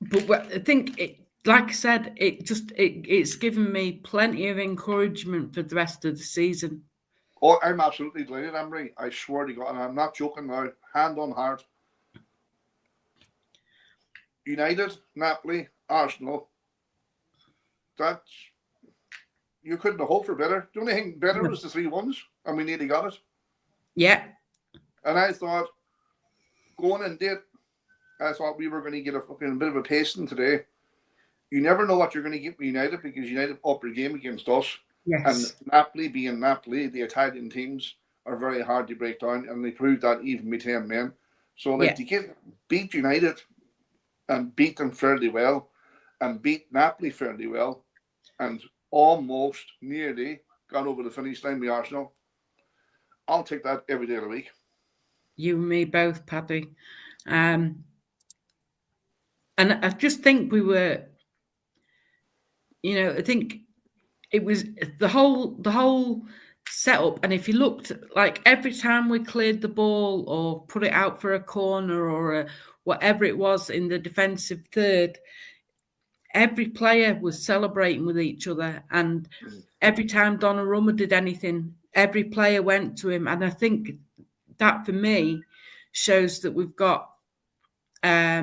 But I think, like I said, it's given me plenty of encouragement for the rest of the season. Oh, I'm absolutely delighted, Emery. I swear to God, and I'm not joking now, hand on heart. United, Napoli, Arsenal. You couldn't have hoped for better. The only thing better was the 3-1s, and we nearly got it. Yeah. And I thought, going in did, I thought we were going to get a bit of a pasting today. You never know what you're going to get with United, because United up their game against us. Yes. And Napoli being Napoli, the Italian teams are very hard to break down, and they proved that even with 10 men. So to beat United and beat them fairly well, and beat Napoli fairly well, and almost nearly got over the finish line with Arsenal. I'll take that every day of the week. You and me both, Paddy. And I just think we were, I think it was the whole setup. And if you looked, like every time we cleared the ball or put it out for a corner or whatever it was in the defensive third, every player was celebrating with each other. And every time Donnarumma did anything, every player went to him. And I think that for me shows that we've got a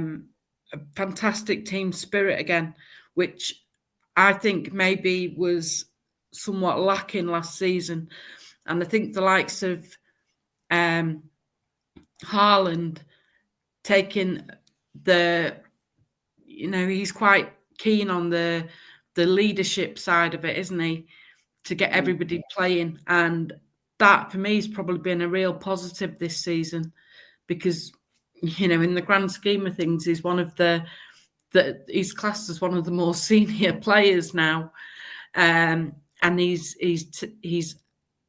fantastic team spirit again, which I think maybe was somewhat lacking last season. And I think the likes of Haaland taking he's quite keen on the leadership side of it, isn't he? To get everybody playing. And that for me has probably been a real positive this season because, in the grand scheme of things, he's one of he's classed as one of the more senior players now. And he's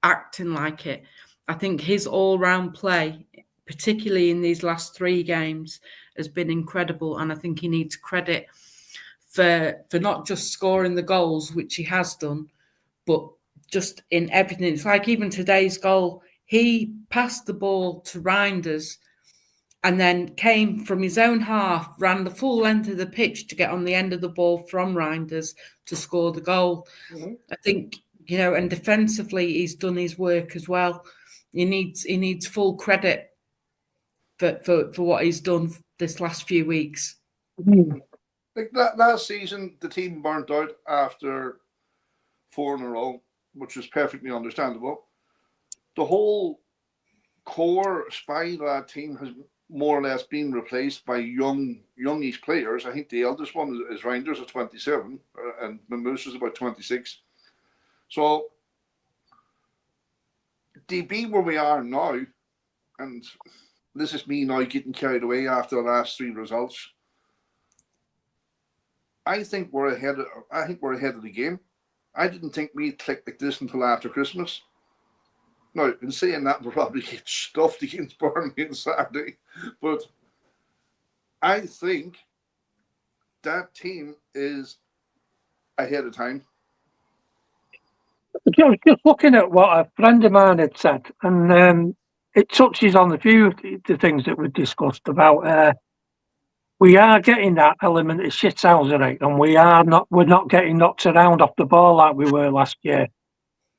acting like it. I think his all-round play, particularly in these last 3 games, has been incredible. And I think he needs credit for not just scoring the goals, which he has done, but just in everything. It's like even today's goal, he passed the ball to Reinders and then came from his own half, ran the full length of the pitch to get on the end of the ball from Reinders to score the goal. Mm-hmm. I think, and defensively, he's done his work as well. He needs full credit for what he's done this last few weeks. Mm-hmm. Like that last season, the team burnt out after 4 in a row, which is perfectly understandable. The whole core spine of that team has more or less been replaced by youngish players. I think the eldest one is Reinders at 27, and Mamouche is about 26. So, to be where we are now, and this is me now getting carried away after the last 3 results. I think we're ahead of the game. I didn't think we'd click like this until after Christmas. Now, in saying that, we'll probably get stuffed against Burnley on Saturday. But I think that team is ahead of time. Just looking at what a friend of mine had said, and it touches on a few of the things that we discussed about. We are getting that element of shithousery, and we're not getting knocked around off the ball like we were last year.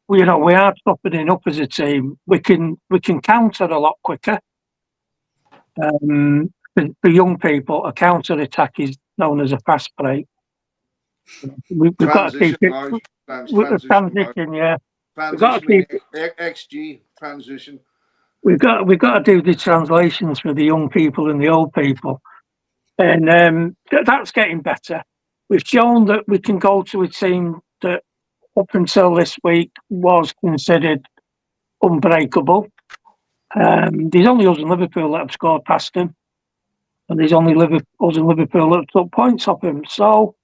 We are toughening up as a team. We can counter a lot quicker. For young people, a counter attack is known as a fast break. We've got to keep it. Transition, yeah. We've got to keep XG transition. We've got to do the translations for the young people and the old people. And that's getting better. We've shown that we can go to a team that up until this week was considered unbreakable. There's only us and Liverpool that have scored past him. And there's only us and Liverpool that have took points off him. So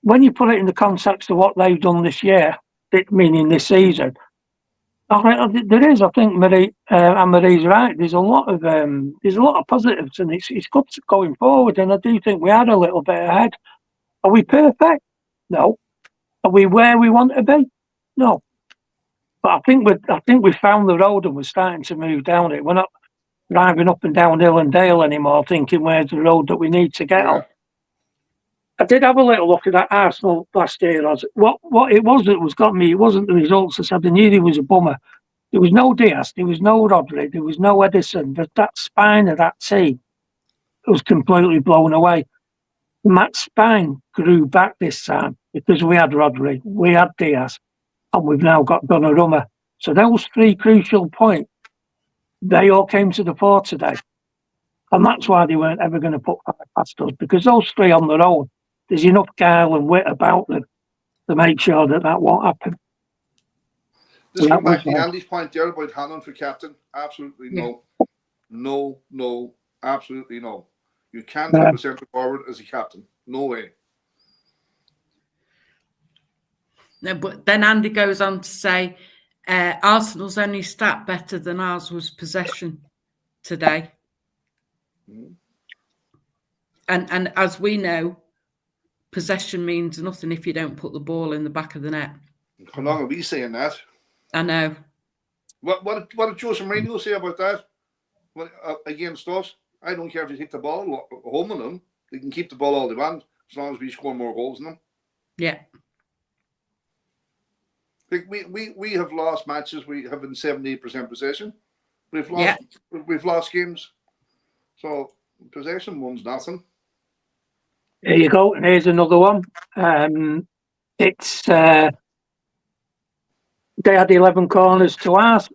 when you put it in the context of what they've done this year, meaning this season, there is. I think Marie's right. There's a lot of positives, and it's good going forward. And I do think we are a little bit ahead. Are we perfect? No. Are we where we want to be? No. But I think we found the road and we're starting to move down it. We're not driving up and down hill and dale anymore, thinking where's the road that we need to get on. I did have a little look at that Arsenal last year. What it was that was got me, it wasn't the results. I said I knew he was a bummer. There was no Diaz, there was no Rodri, there was no Edison. That spine of that team was completely blown away. And that spine grew back this time because we had Rodri, we had Diaz, and we've now got Donnarumma. So those 3 crucial points, they all came to the fore today. And that's why they weren't ever going to put past us, because those 3 on their own, there's enough guile and wit about them to make sure that won't happen. Just come back to Andy's point there about Haaland for captain. Absolutely no. No, absolutely no. You can't have a centre forward as a captain. No way. No, but then Andy goes on to say Arsenal's only stat better than ours was possession today. Mm. And as we know, possession means nothing if you don't put the ball in the back of the net. How long are we saying that? I know. What did Jose Mourinho say about that? Against us? I don't care if you take the ball home on them. They can keep the ball all they want as long as we score more goals than them. Yeah. Like we have lost matches. We have been 78% possession. We've lost games. So possession one's nothing. There you go. And here's another one. It's they had 11 corners to ours,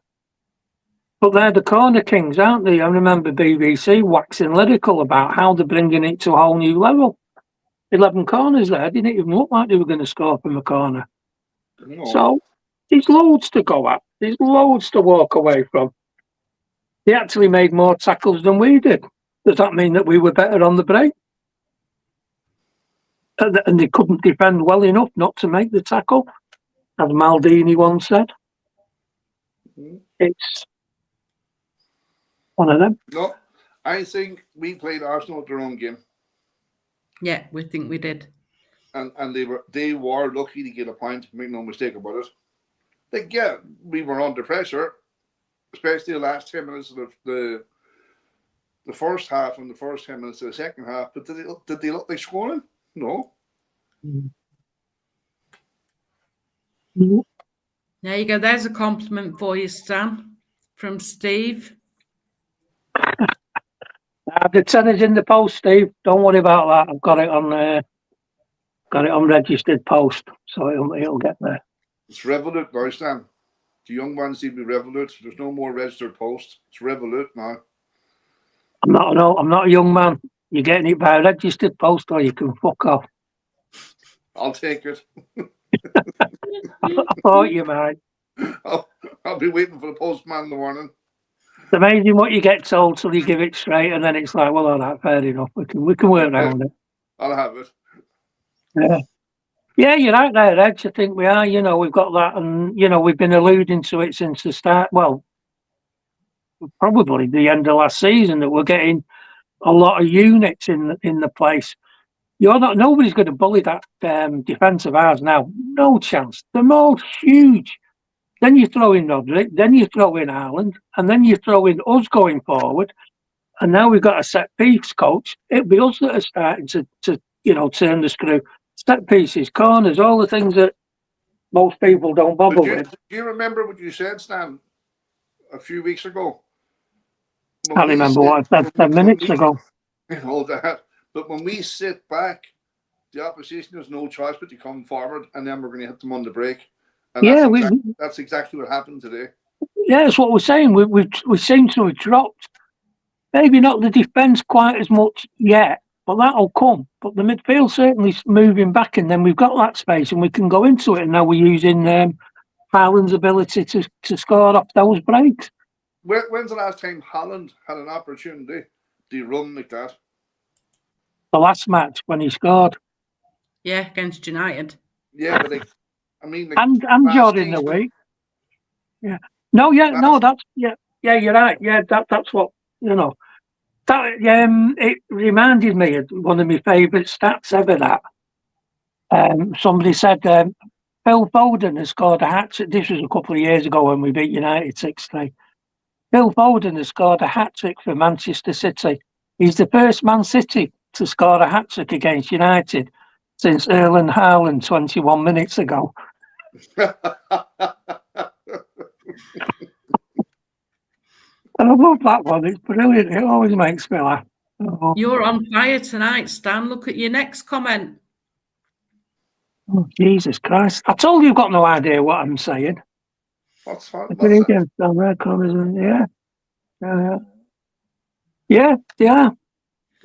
but they're the corner kings, aren't they? I remember BBC waxing lyrical about how they're bringing it to a whole new level. 11 corners there didn't even look like they were going to score from a corner. No. So there's loads to go at. There's loads to walk away from. They actually made more tackles than we did. Does that mean that we were better on the break? And they couldn't defend well enough not to make the tackle, as Maldini once said. It's one of them. No, I think we played Arsenal at their own game. Yeah, we think we did. And they were lucky to get a point, make no mistake about it. Like, yeah, we were under pressure, especially the last 10 minutes of the first half and the first 10 minutes of the second half. But did they look like scoring? No. There you go. There's a compliment for you, Stan, from Steve. The tenner's in the post, Steve. Don't worry about that. I've got it on registered post, so it'll get there. It's Revolut now, Stan. The young ones need to be Revolut. There's no more registered post. It's Revolut now. I'm not a young man. You're getting it by registered post, or you can fuck off. I'll take it. I thought you might. I'll be waiting for the postman in the morning. It's amazing what you get told till you give it straight, and then it's like, well, all right, fair enough. We can work around it. I'll have it. Yeah, you're right there, Reg. I think we are. We've got that, and we've been alluding to it since the start. Well, probably the end of last season, that we're getting a lot of units in the place. Nobody's going to bully that defence of ours now. No chance. They're all huge. Then you throw in Roderick, then you throw in Ireland, and then you throw in us going forward. And now we've got a set piece coach. It'll be us that are starting to turn the screw. Set pieces, corners, all the things that most people don't bother with. Do you remember what you said, Stan, a few weeks ago? I can't remember what I said 10 minutes ago. All that. But when we sit back, the opposition has no choice but to come forward, and then we're going to hit them on the break. And that's exactly what happened today. Yeah, that's what we're saying. We seem to have dropped. Maybe not the defence quite as much yet, but that'll come. But the midfield certainly moving back, and then we've got that space, and we can go into it. And now we're using Haaland's ability to score off those breaks. When's the last time Haaland had an opportunity to run like that? The last match when he scored. Yeah, against United. Yeah, but and Jordan the week. Yeah. No, that's you're right. Yeah, that's what That it reminded me of one of my favourite stats ever. That somebody said Phil Foden has scored a hat-trick. This was a couple of years ago when we beat United 6-3. Phil Foden has scored a hat-trick for Manchester City. He's the first Man City to score a hat-trick against United since Erling Haaland 21 minutes ago. And I love that one. It's brilliant. It always makes me laugh. Oh. You're on fire tonight, Stan. Look at your next comment. Oh, Jesus Christ. I told you you've got no idea what I'm saying. What's that? Yeah.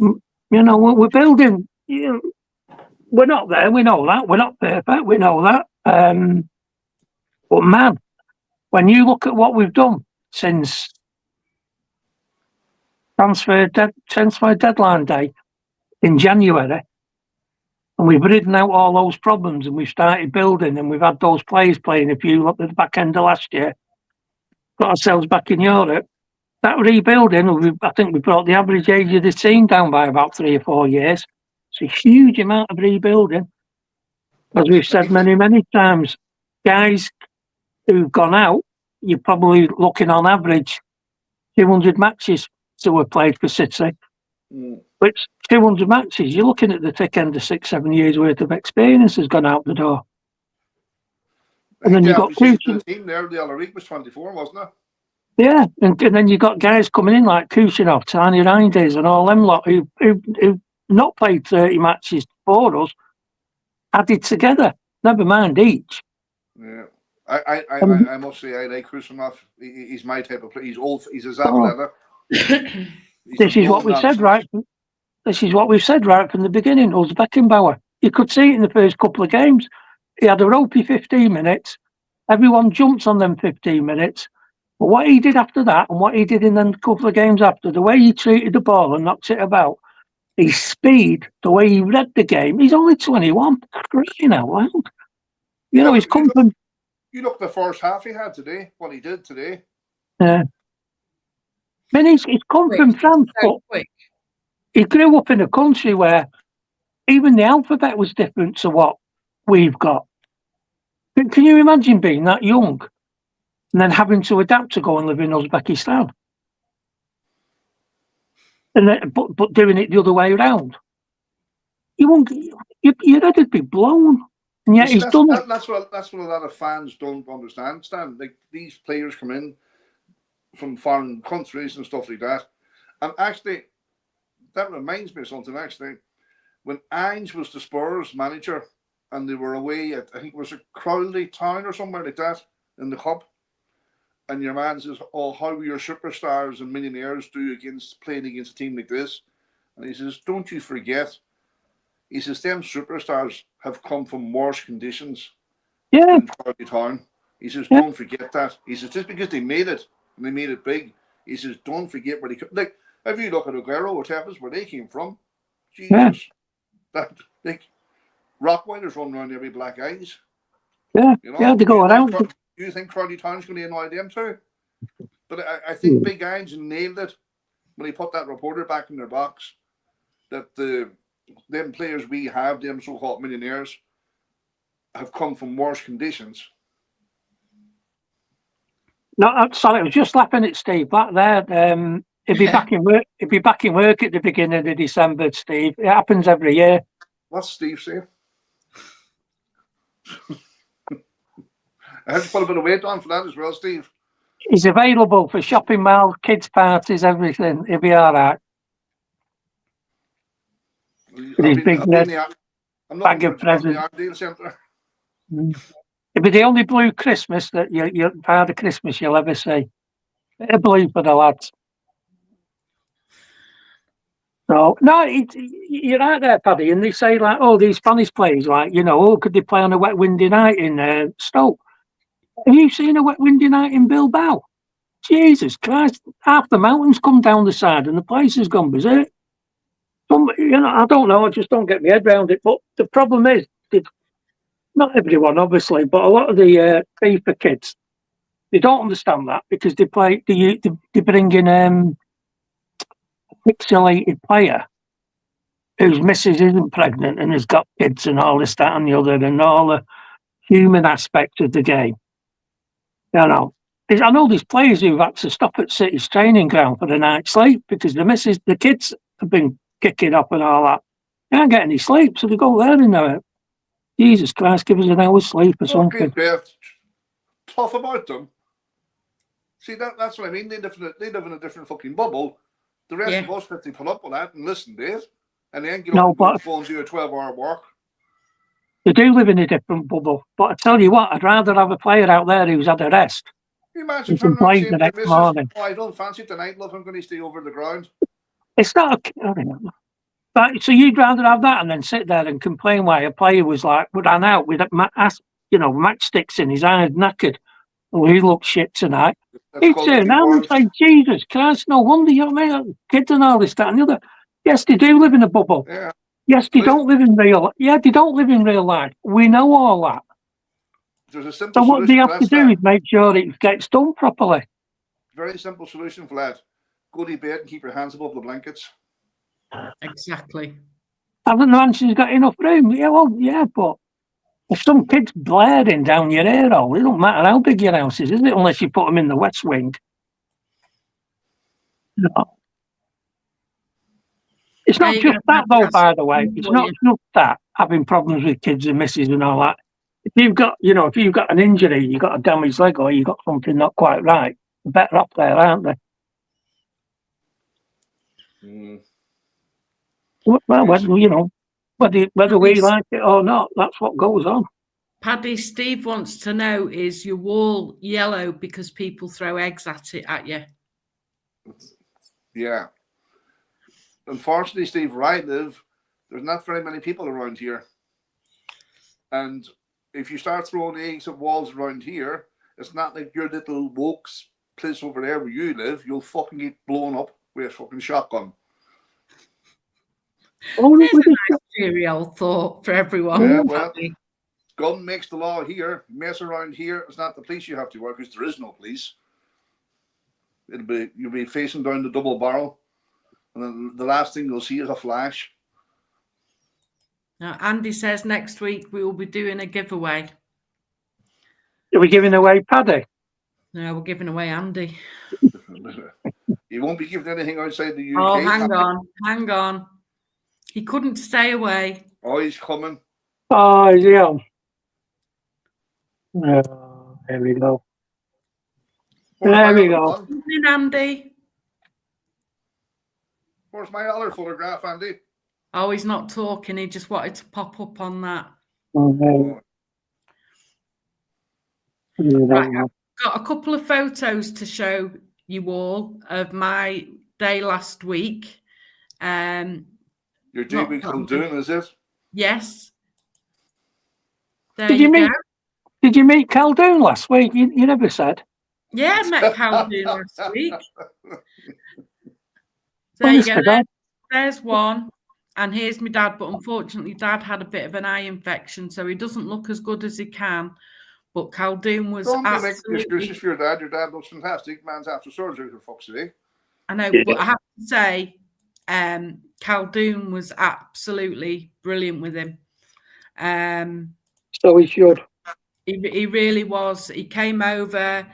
We're building. We're not there. We know that. We're not perfect. We know that. But man, when you look at what we've done since transfer deadline day in January, And we've ridden out all those problems and we've started building and we've had those players playing. If you look at the back end of last year, got ourselves back in Europe. That rebuilding, I think we brought the average age of the team down by about 3 or 4 years. It's a huge amount of rebuilding. As we've said many, many times, guys who've gone out, you're probably looking on average 200 matches to have played for City. Which 200 matches, you're looking at the thick end of 6-7 years worth of experience has gone out the door. And then you got the team there. The other week was 24, wasn't it? Yeah, and then you got guys coming in like Kuchinov, Tiny Reinders, and all them lot who not played 30 matches for us, added together. Never mind each. Yeah, I must say I like Kuchinov. He's my type of player. He's old. He's a Zabaleta. This is what we said, right? This is what we've said right from the beginning. Us Beckenbauer. You could see it in the first couple of games. He had a ropey 15 minutes. Everyone jumps on them 15 minutes. But what he did after that and what he did in the couple of games after, the way he treated the ball and knocked it about, his speed, the way he read the game, he's only 21. Crying out loud. You know, he's come from... You look the first half he had today, what he did today. Yeah. I mean, he's come from France, but he grew up in a country where even the alphabet was different to what we've got. Can you imagine being that young and then having to adapt to go and live in Uzbekistan? And then, but doing it the other way around. Your head would be blown. And yet he's done it. That's what a lot of fans don't understand, Stan. Like, these players come in from foreign countries and stuff like that. And actually, that reminds me of something, actually. When Ainge was the Spurs manager and they were away at, I think it was a Crowley Town or somewhere like that in the cup, and your man says, "Oh, how will your superstars and millionaires do playing against a team like this?" And he says, "Don't you forget," he says, "them superstars have come from worse conditions in Crowley Town." He says, "Don't forget that." He says, "Just because they made it and they made it big," he says, "don't forget where they come." Like, if you look at Aguero or Tevez, where they came from, Jesus, that like Rottweilers run around every black eyes. Yeah, you know? They go around. Do you think Crowley Town's going to annoy them too? But I think Big Ainge nailed it when he put that reporter back in their box. That them players we have, them so-called millionaires, have come from worse conditions. No, sorry, I was just laughing at Steve back there. He'd be back in work. He'd be back in work at the beginning of December, Steve. It happens every year. What's Steve saying? I have to put a bit of weight on for that as well, Steve. He's available for shopping malls, kids' parties, everything. He'll be all right. I'm not bag of presents. It'll be the only blue Christmas that your Father Christmas you'll ever see. A blue for the lads. So, no, you're right there, Paddy. And they say, like, oh, these Spanish players, like, you know, oh, could they play on a wet, windy night in Stoke? Have you seen a wet, windy night in Bilbao? Jesus Christ, half the mountains come down the side and the place has gone berserk. I don't know, I just don't get my head around it. But the problem is, not everyone, obviously, but a lot of the FIFA kids, they don't understand that because they bring in a pixelated player whose missus isn't pregnant and has got kids and all this, that and the other, and all the human aspect of the game. You know, I know these players who've had to stop at City's training ground for the night's sleep because the kids have been kicking up and all that. They can't get any sleep, so they go there and they're, Jesus Christ, give us an hour's sleep or something. Tough about them. See, that's what I mean. They live in a different fucking bubble. The rest of us have to put up with that and listen to it, and then get up and go and do a 12-hour work. They do live in a different bubble, but I tell you what, I'd rather have a player out there who's had a rest. Can you imagine turning around saying to the missus, "Oh, I don't fancy tonight, love, I'm going to stay over the ground." It's not but so you'd rather have that and then sit there and complain why a player was like ran out with matchsticks in his eyes, knackered. Oh, he looked shit tonight. He'd turn around and say, Jesus Christ, no wonder, you know what I mean? Kids and all this, that and the other. Yes, they do live in a bubble. Yeah. Yes, they don't live in real. Yeah, they don't live in real life. We know all that. There's a So simple what they solution have for to that, do Stan. is make sure it gets done properly. Very simple solution for that. Go to bed and keep your hands above the blankets. Exactly. Haven't the mansions got enough room? Yeah, well, yeah, but if some kid's blaring down your ear hole, it don't matter how big your house is it? Unless you put them in the west wing. No. It's not just that, though, by the way. It's not just that, having problems with kids and misses and all that. If you've got an injury, you've got a damaged leg or you've got something not quite right, they're better off there, aren't they? Mm. Well, whether we like it or not, that's what goes on. Paddy, Steve wants to know, is your wall yellow because people throw eggs at you? Yeah. Unfortunately, Steve, where I live, there's not very many people around here. And if you start throwing eggs at walls around here, it's not like your little Wokes place over there where you live. You'll fucking get blown up with a fucking shotgun. There's a nice cheery old thought for everyone. Yeah, well, gun makes the law here. Mess around here, it's not the police you have to work because there is no police. You'll be facing down the double barrel, and then the last thing you'll see is a flash. Now, Andy says next week we will be doing a giveaway. Are we giving away Paddy? No, we're giving away Andy. You won't be giving anything outside the UK. Oh, hang on. He couldn't stay away. Oh, he's coming. Oh, yeah. Oh, there we go. There we go. Evening, Andy. Where's my other photograph, Andy? Oh, he's not talking. He just wanted to pop up on that. Oh, right, I've got a couple of photos to show you all of my day last week. Your day week I'm doing, is it? Yes. There you go. Did you meet Caldoon last week? You never said. Yeah, I met Caldoon last week. There you go. There's one. And here's my dad, but unfortunately, Dad had a bit of an eye infection, so he doesn't look as good as he can. But Caldoon was Don't make excuses for your dad. Your dad looks fantastic. Man's after surgery, for fuck's sake. I know, but I have to say, Caldoon was absolutely brilliant with him. So he should. He really was. He came over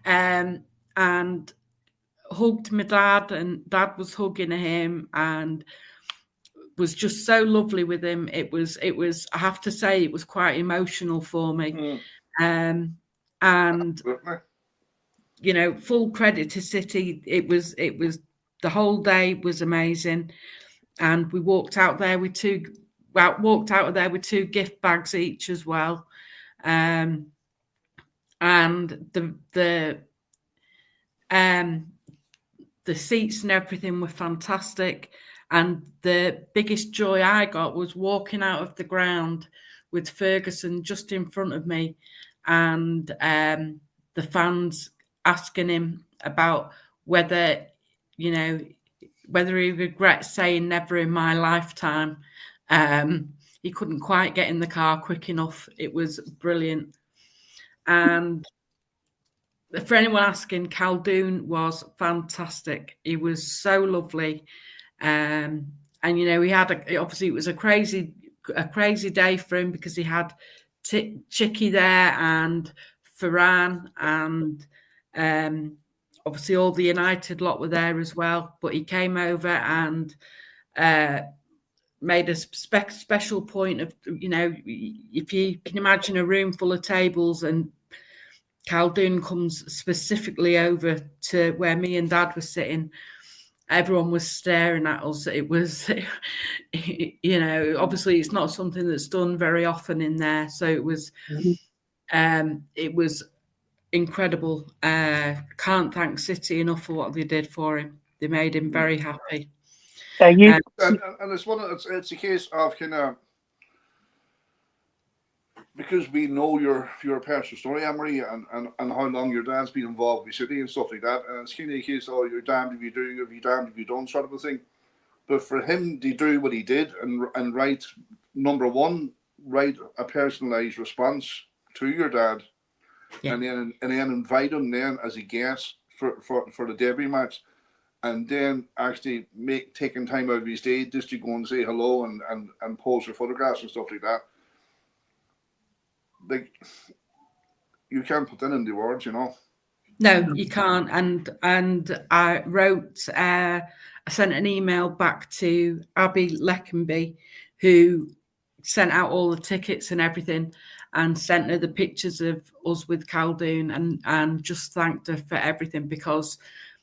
and hugged my dad, and Dad was hugging him and was just so lovely with him. It was I have to say, it was quite emotional for me. And you know, full credit to City. It was the whole day was amazing, and we walked out of there with two gift bags each as well. And the seats and everything were fantastic. And the biggest joy I got was walking out of the ground with Ferguson just in front of me, and the fans asking him about whether he regrets saying never in my lifetime. He couldn't quite get in the car quick enough. It was brilliant. And for anyone asking, Caldoon was fantastic. He was so lovely. And you know, he had obviously it was a crazy day for him because he had Chicky there and Ferran and obviously all the United lot were there as well. But he came over and made a special point of, you know, if you can imagine a room full of tables and Caldoon comes specifically over to where me and Dad were sitting. Everyone was staring at us. It was, you know, obviously it's not something that's done very often in there. So it was incredible. Can't thank City enough for what they did for him. They made him very happy. And it's a case of kind of, because we know your personal story, Anne-Marie, and how long your dad's been involved with City and stuff like that, and it's kind of a case of you're damned if you do, if you're damned if you don't, sort of a thing. But for him to do what he did and write, number one, write a personalised response to your dad, and then invite him then as a guest for the debut match, and then actually taking time out of his day just to go and say hello and pose for photographs and stuff like that. Like, you can't put that into words, you know. No, you can't. And I wrote, I sent an email back to Abby Leckenby, who sent out all the tickets and everything, and sent her the pictures of us with Khaldoon, and just thanked her for everything, because,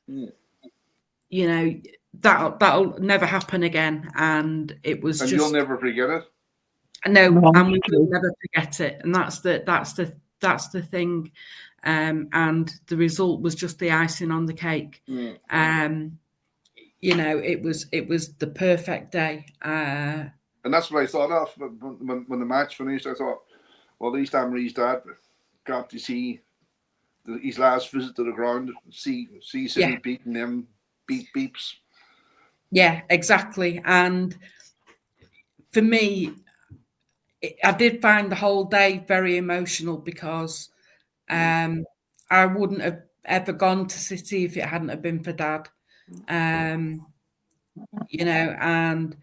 you know, that'll never happen again. And it was and just, you'll never forget it. No, and we will never forget it. And that's the thing. And the result was just the icing on the cake. You know, it was the perfect day. And that's what I thought of when the match finished. I thought, well, at least Amory's dad got to see his last visit to the ground, see City beating them beeps. Yeah, exactly. And for me, I did find the whole day very emotional, because I wouldn't have ever gone to City if it hadn't have been for Dad. You know, and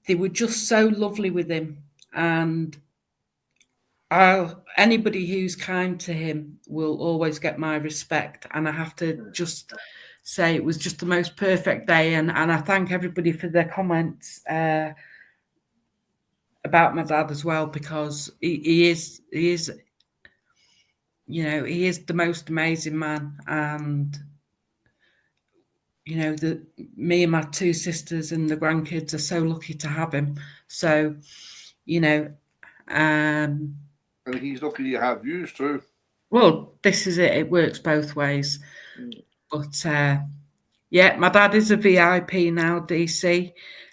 they were just so lovely with him. And anybody who's kind to him will always get my respect. And I have to just say it was just the most perfect day. And I thank everybody for their comments about my dad as well, because he is, you know, he is the most amazing man. And, you know, me and my two sisters and the grandkids are so lucky to have him. So, you know, and he's lucky to have you too. Well, this is it. It works both ways. But yeah, my dad is a VIP now, DC.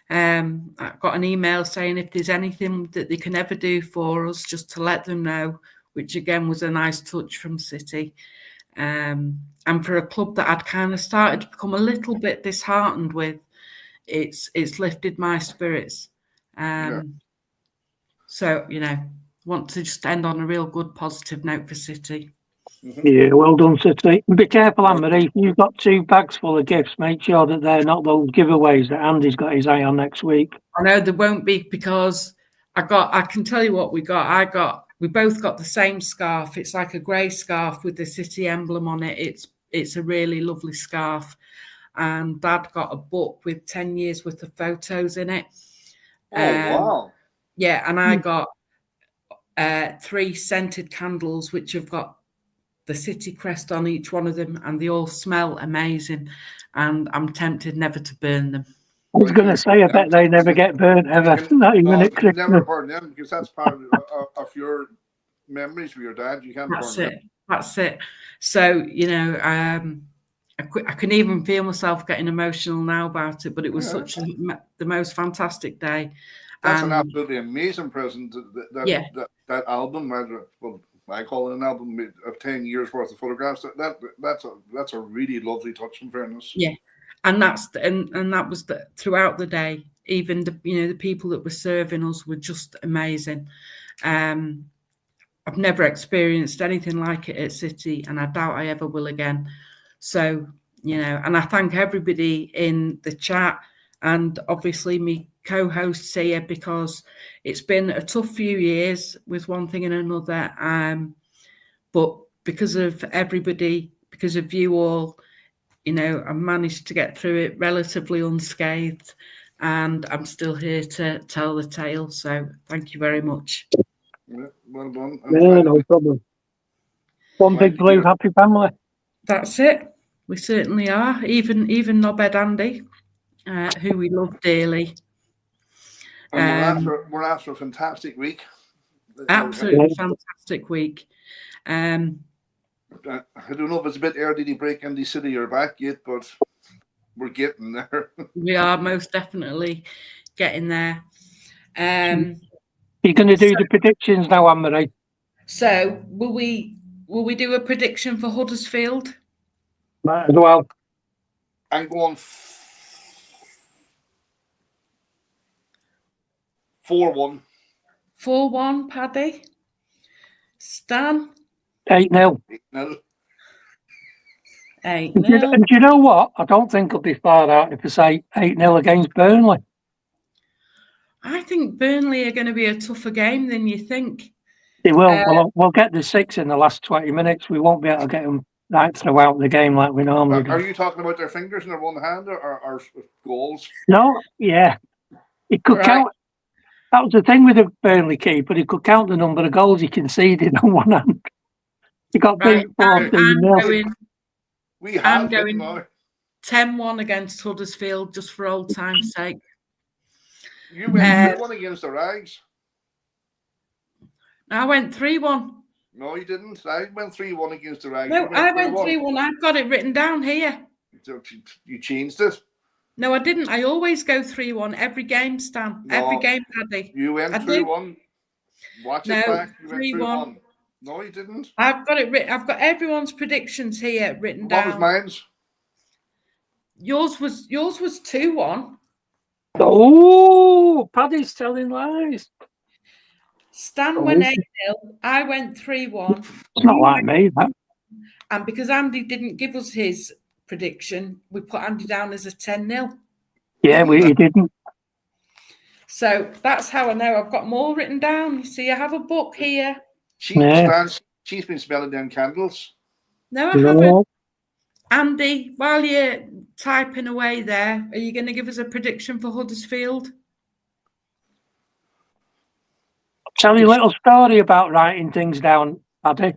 I got an email saying if there's anything that they can ever do for us, just to let them know, which again was a nice touch from City. And for a club that I'd kind of started to become a little bit disheartened with, it's lifted my spirits. So, you know, want to just end on a real good positive note for City. Yeah, well done, City. Be careful, Anne-Marie. You've got 2 bags full of gifts. Make sure that they're not those giveaways that Andy's got his eye on next week. I know there won't be, because I can tell you what we got. We both got the same scarf. It's like a grey scarf with the City emblem on it. It's a really lovely scarf. And Dad got a book with 10 years worth of photos in it. Oh, wow. Yeah, and I got 3 scented candles, which have got the City crest on each one of them, and they all smell amazing. And I'm tempted never to burn them. I was going to say, I bet they never get burnt ever. Not even at Christmas. Never burn them, because that's part of your memories of your dad. You can't burn them. That's it. So, you know, I can even feel myself getting emotional now about it, but it was the most fantastic day. That's an absolutely amazing present. That album, well, I call it an album of 10 years worth of photographs. That's a really lovely touch, in fairness. Yeah, and that was throughout the day. Even the people that were serving us were just amazing. I've never experienced anything like it at City, and I doubt I ever will again. So, you know, and I thank everybody in the chat, and obviously me co-hosts here, because it's been a tough few years with one thing and another. But because of everybody, because of you all, you know, I managed to get through it relatively unscathed, and I'm still here to tell the tale. So thank you very much. Yeah, well done. Yeah, no problem. One big blue happy family. That's it. We certainly are. Even Knobhead Andy, who we love dearly. And we're after a fantastic week. Absolutely fantastic week. I don't know if it's a bit early to break Andy City or back yet, but we're getting there. We are most definitely getting there. You're going to do the predictions now, Anne-Marie. So will we do a prediction for Huddersfield? Might as well. I'm going 4-1. 4-1, Paddy. Stan? 8-0. 8-0. 8-0. And do you know what? I don't think it'll be far out if it's 8-0 against Burnley. I think Burnley are going to be a tougher game than you think. They will. We'll get the 6 in the last 20 minutes. We won't be able to get them right throughout the game like we normally do. Are you talking about their fingers in their one hand or goals? No, yeah. He could count. That was the thing with the Burnley keeper. He could count the number of goals he conceded on one hand. He got beat 14-0. I'm going 10-1 against Huddersfield just for old time's sake. You went 3-1 against the Rags. I went 3-1. No, you didn't. I went 3-1 against the Rags. No, I went 3-1. I've got it written down here. You changed it. No, I didn't. I always go 3-1 every game, Stan. No, every game, Paddy. You went 3-1. Watch it back. You went 3-1. No, you didn't. I've got it written. I've got everyone's predictions here written down. What was mine's? Yours was 2-1. Oh, Paddy's telling lies. Stan went 8-0. I went 3-1. It's not like me, that. And because Andy didn't give us his prediction, we put Andy down as a 10-0. Yeah, he didn't. So that's how I know. I've got them all written down. You see, I have a book here. She's been smelling down candles. No, I haven't. Andy, while you're typing away there, are you going to give us a prediction for Huddersfield? I'll tell you a little story about writing things down, Paddy.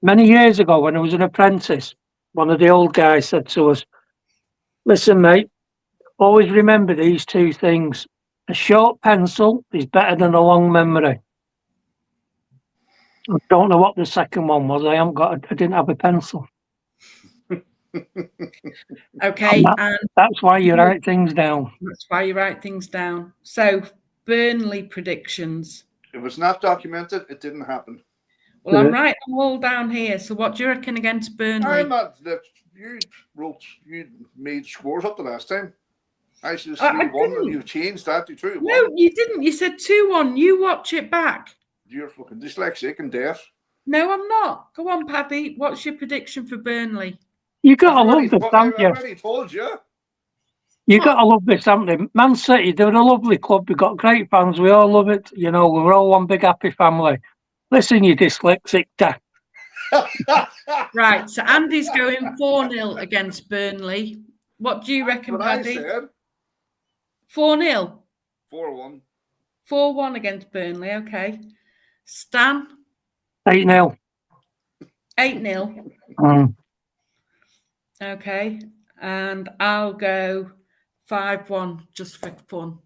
Many years ago, when I was an apprentice, one of the old guys said to us, "Listen, mate, always remember these 2 things. A short pencil is better than a long memory." I don't know what the second one was. I didn't have a pencil. Okay. And that's why you write things down. That's why you write things down. So, Burnley predictions. It was not documented. It didn't happen. Well, I'm writing them all down here. So, what do you reckon against Burnley? You made scores up the last time. I said 3-1 and you've changed that to 2-1. No, you didn't. You said 2-1. You watch it back. You're fucking dyslexic and deaf. No, I'm not. Go on, Paddy. What's your prediction for Burnley? You got to love this, haven't you? I already told you. You got to love this, haven't you? Man City, they're a lovely club. We've got great fans. We all love it. You know, we're all one big happy family. Listen, you dyslexic dad. Right, so Andy's going 4-0 against Burnley. What do you reckon, Paddy? 4-0? 4-1. 4-1 against Burnley, okay. Stan? 8-0. 8-0? Okay. And I'll go 5-1 just for fun.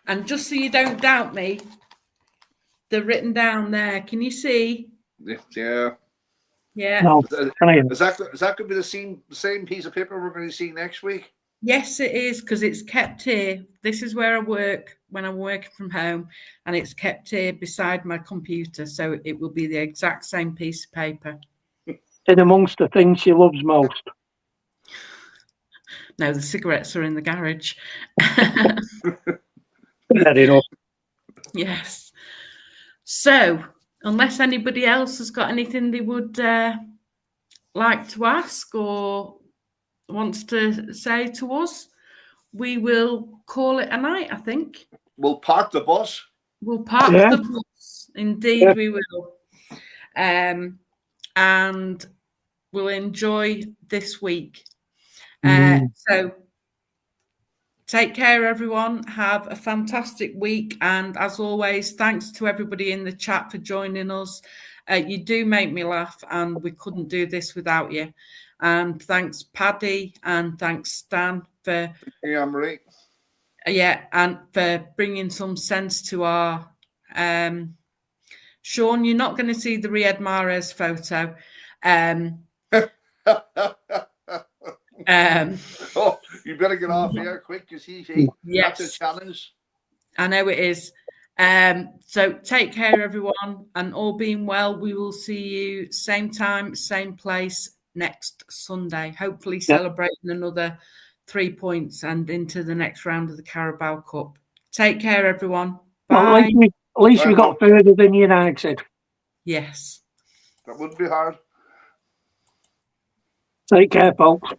And just so you don't doubt me, they're written down there. Can you see? Yeah. Yeah. No, is that going to be the same piece of paper we're going to see next week? Yes, it is, because it's kept here. This is where I work when I'm working from home, and it's kept here beside my computer, so it will be the exact same piece of paper. In amongst the things she loves most. No, the cigarettes are in the garage. Fair enough. Yes. So, unless anybody else has got anything they would like to ask or wants to say to us, we will call it a night, I think. We'll park the bus. We'll park the bus. Indeed, we will. And we'll enjoy this week. So take care, everyone. Have a fantastic week. And as always, thanks to everybody in the chat for joining us. You do make me laugh, and we couldn't do this without you. And thanks, Paddy, and thanks, Stan, for Marie. And for bringing some sense to our. Sean, you're not going to see the Riyad Mahrez photo. Oh, you better get off here quick, because that's a challenge. I know it is. So take care, everyone, and all being well, we will see you same time, same place next Sunday, hopefully celebrating another 3 points and into the next round of the Carabao Cup. Take care, everyone. Well, Bye. at least we Bye, got further than United. Yes. That would be hard. Take care, folks.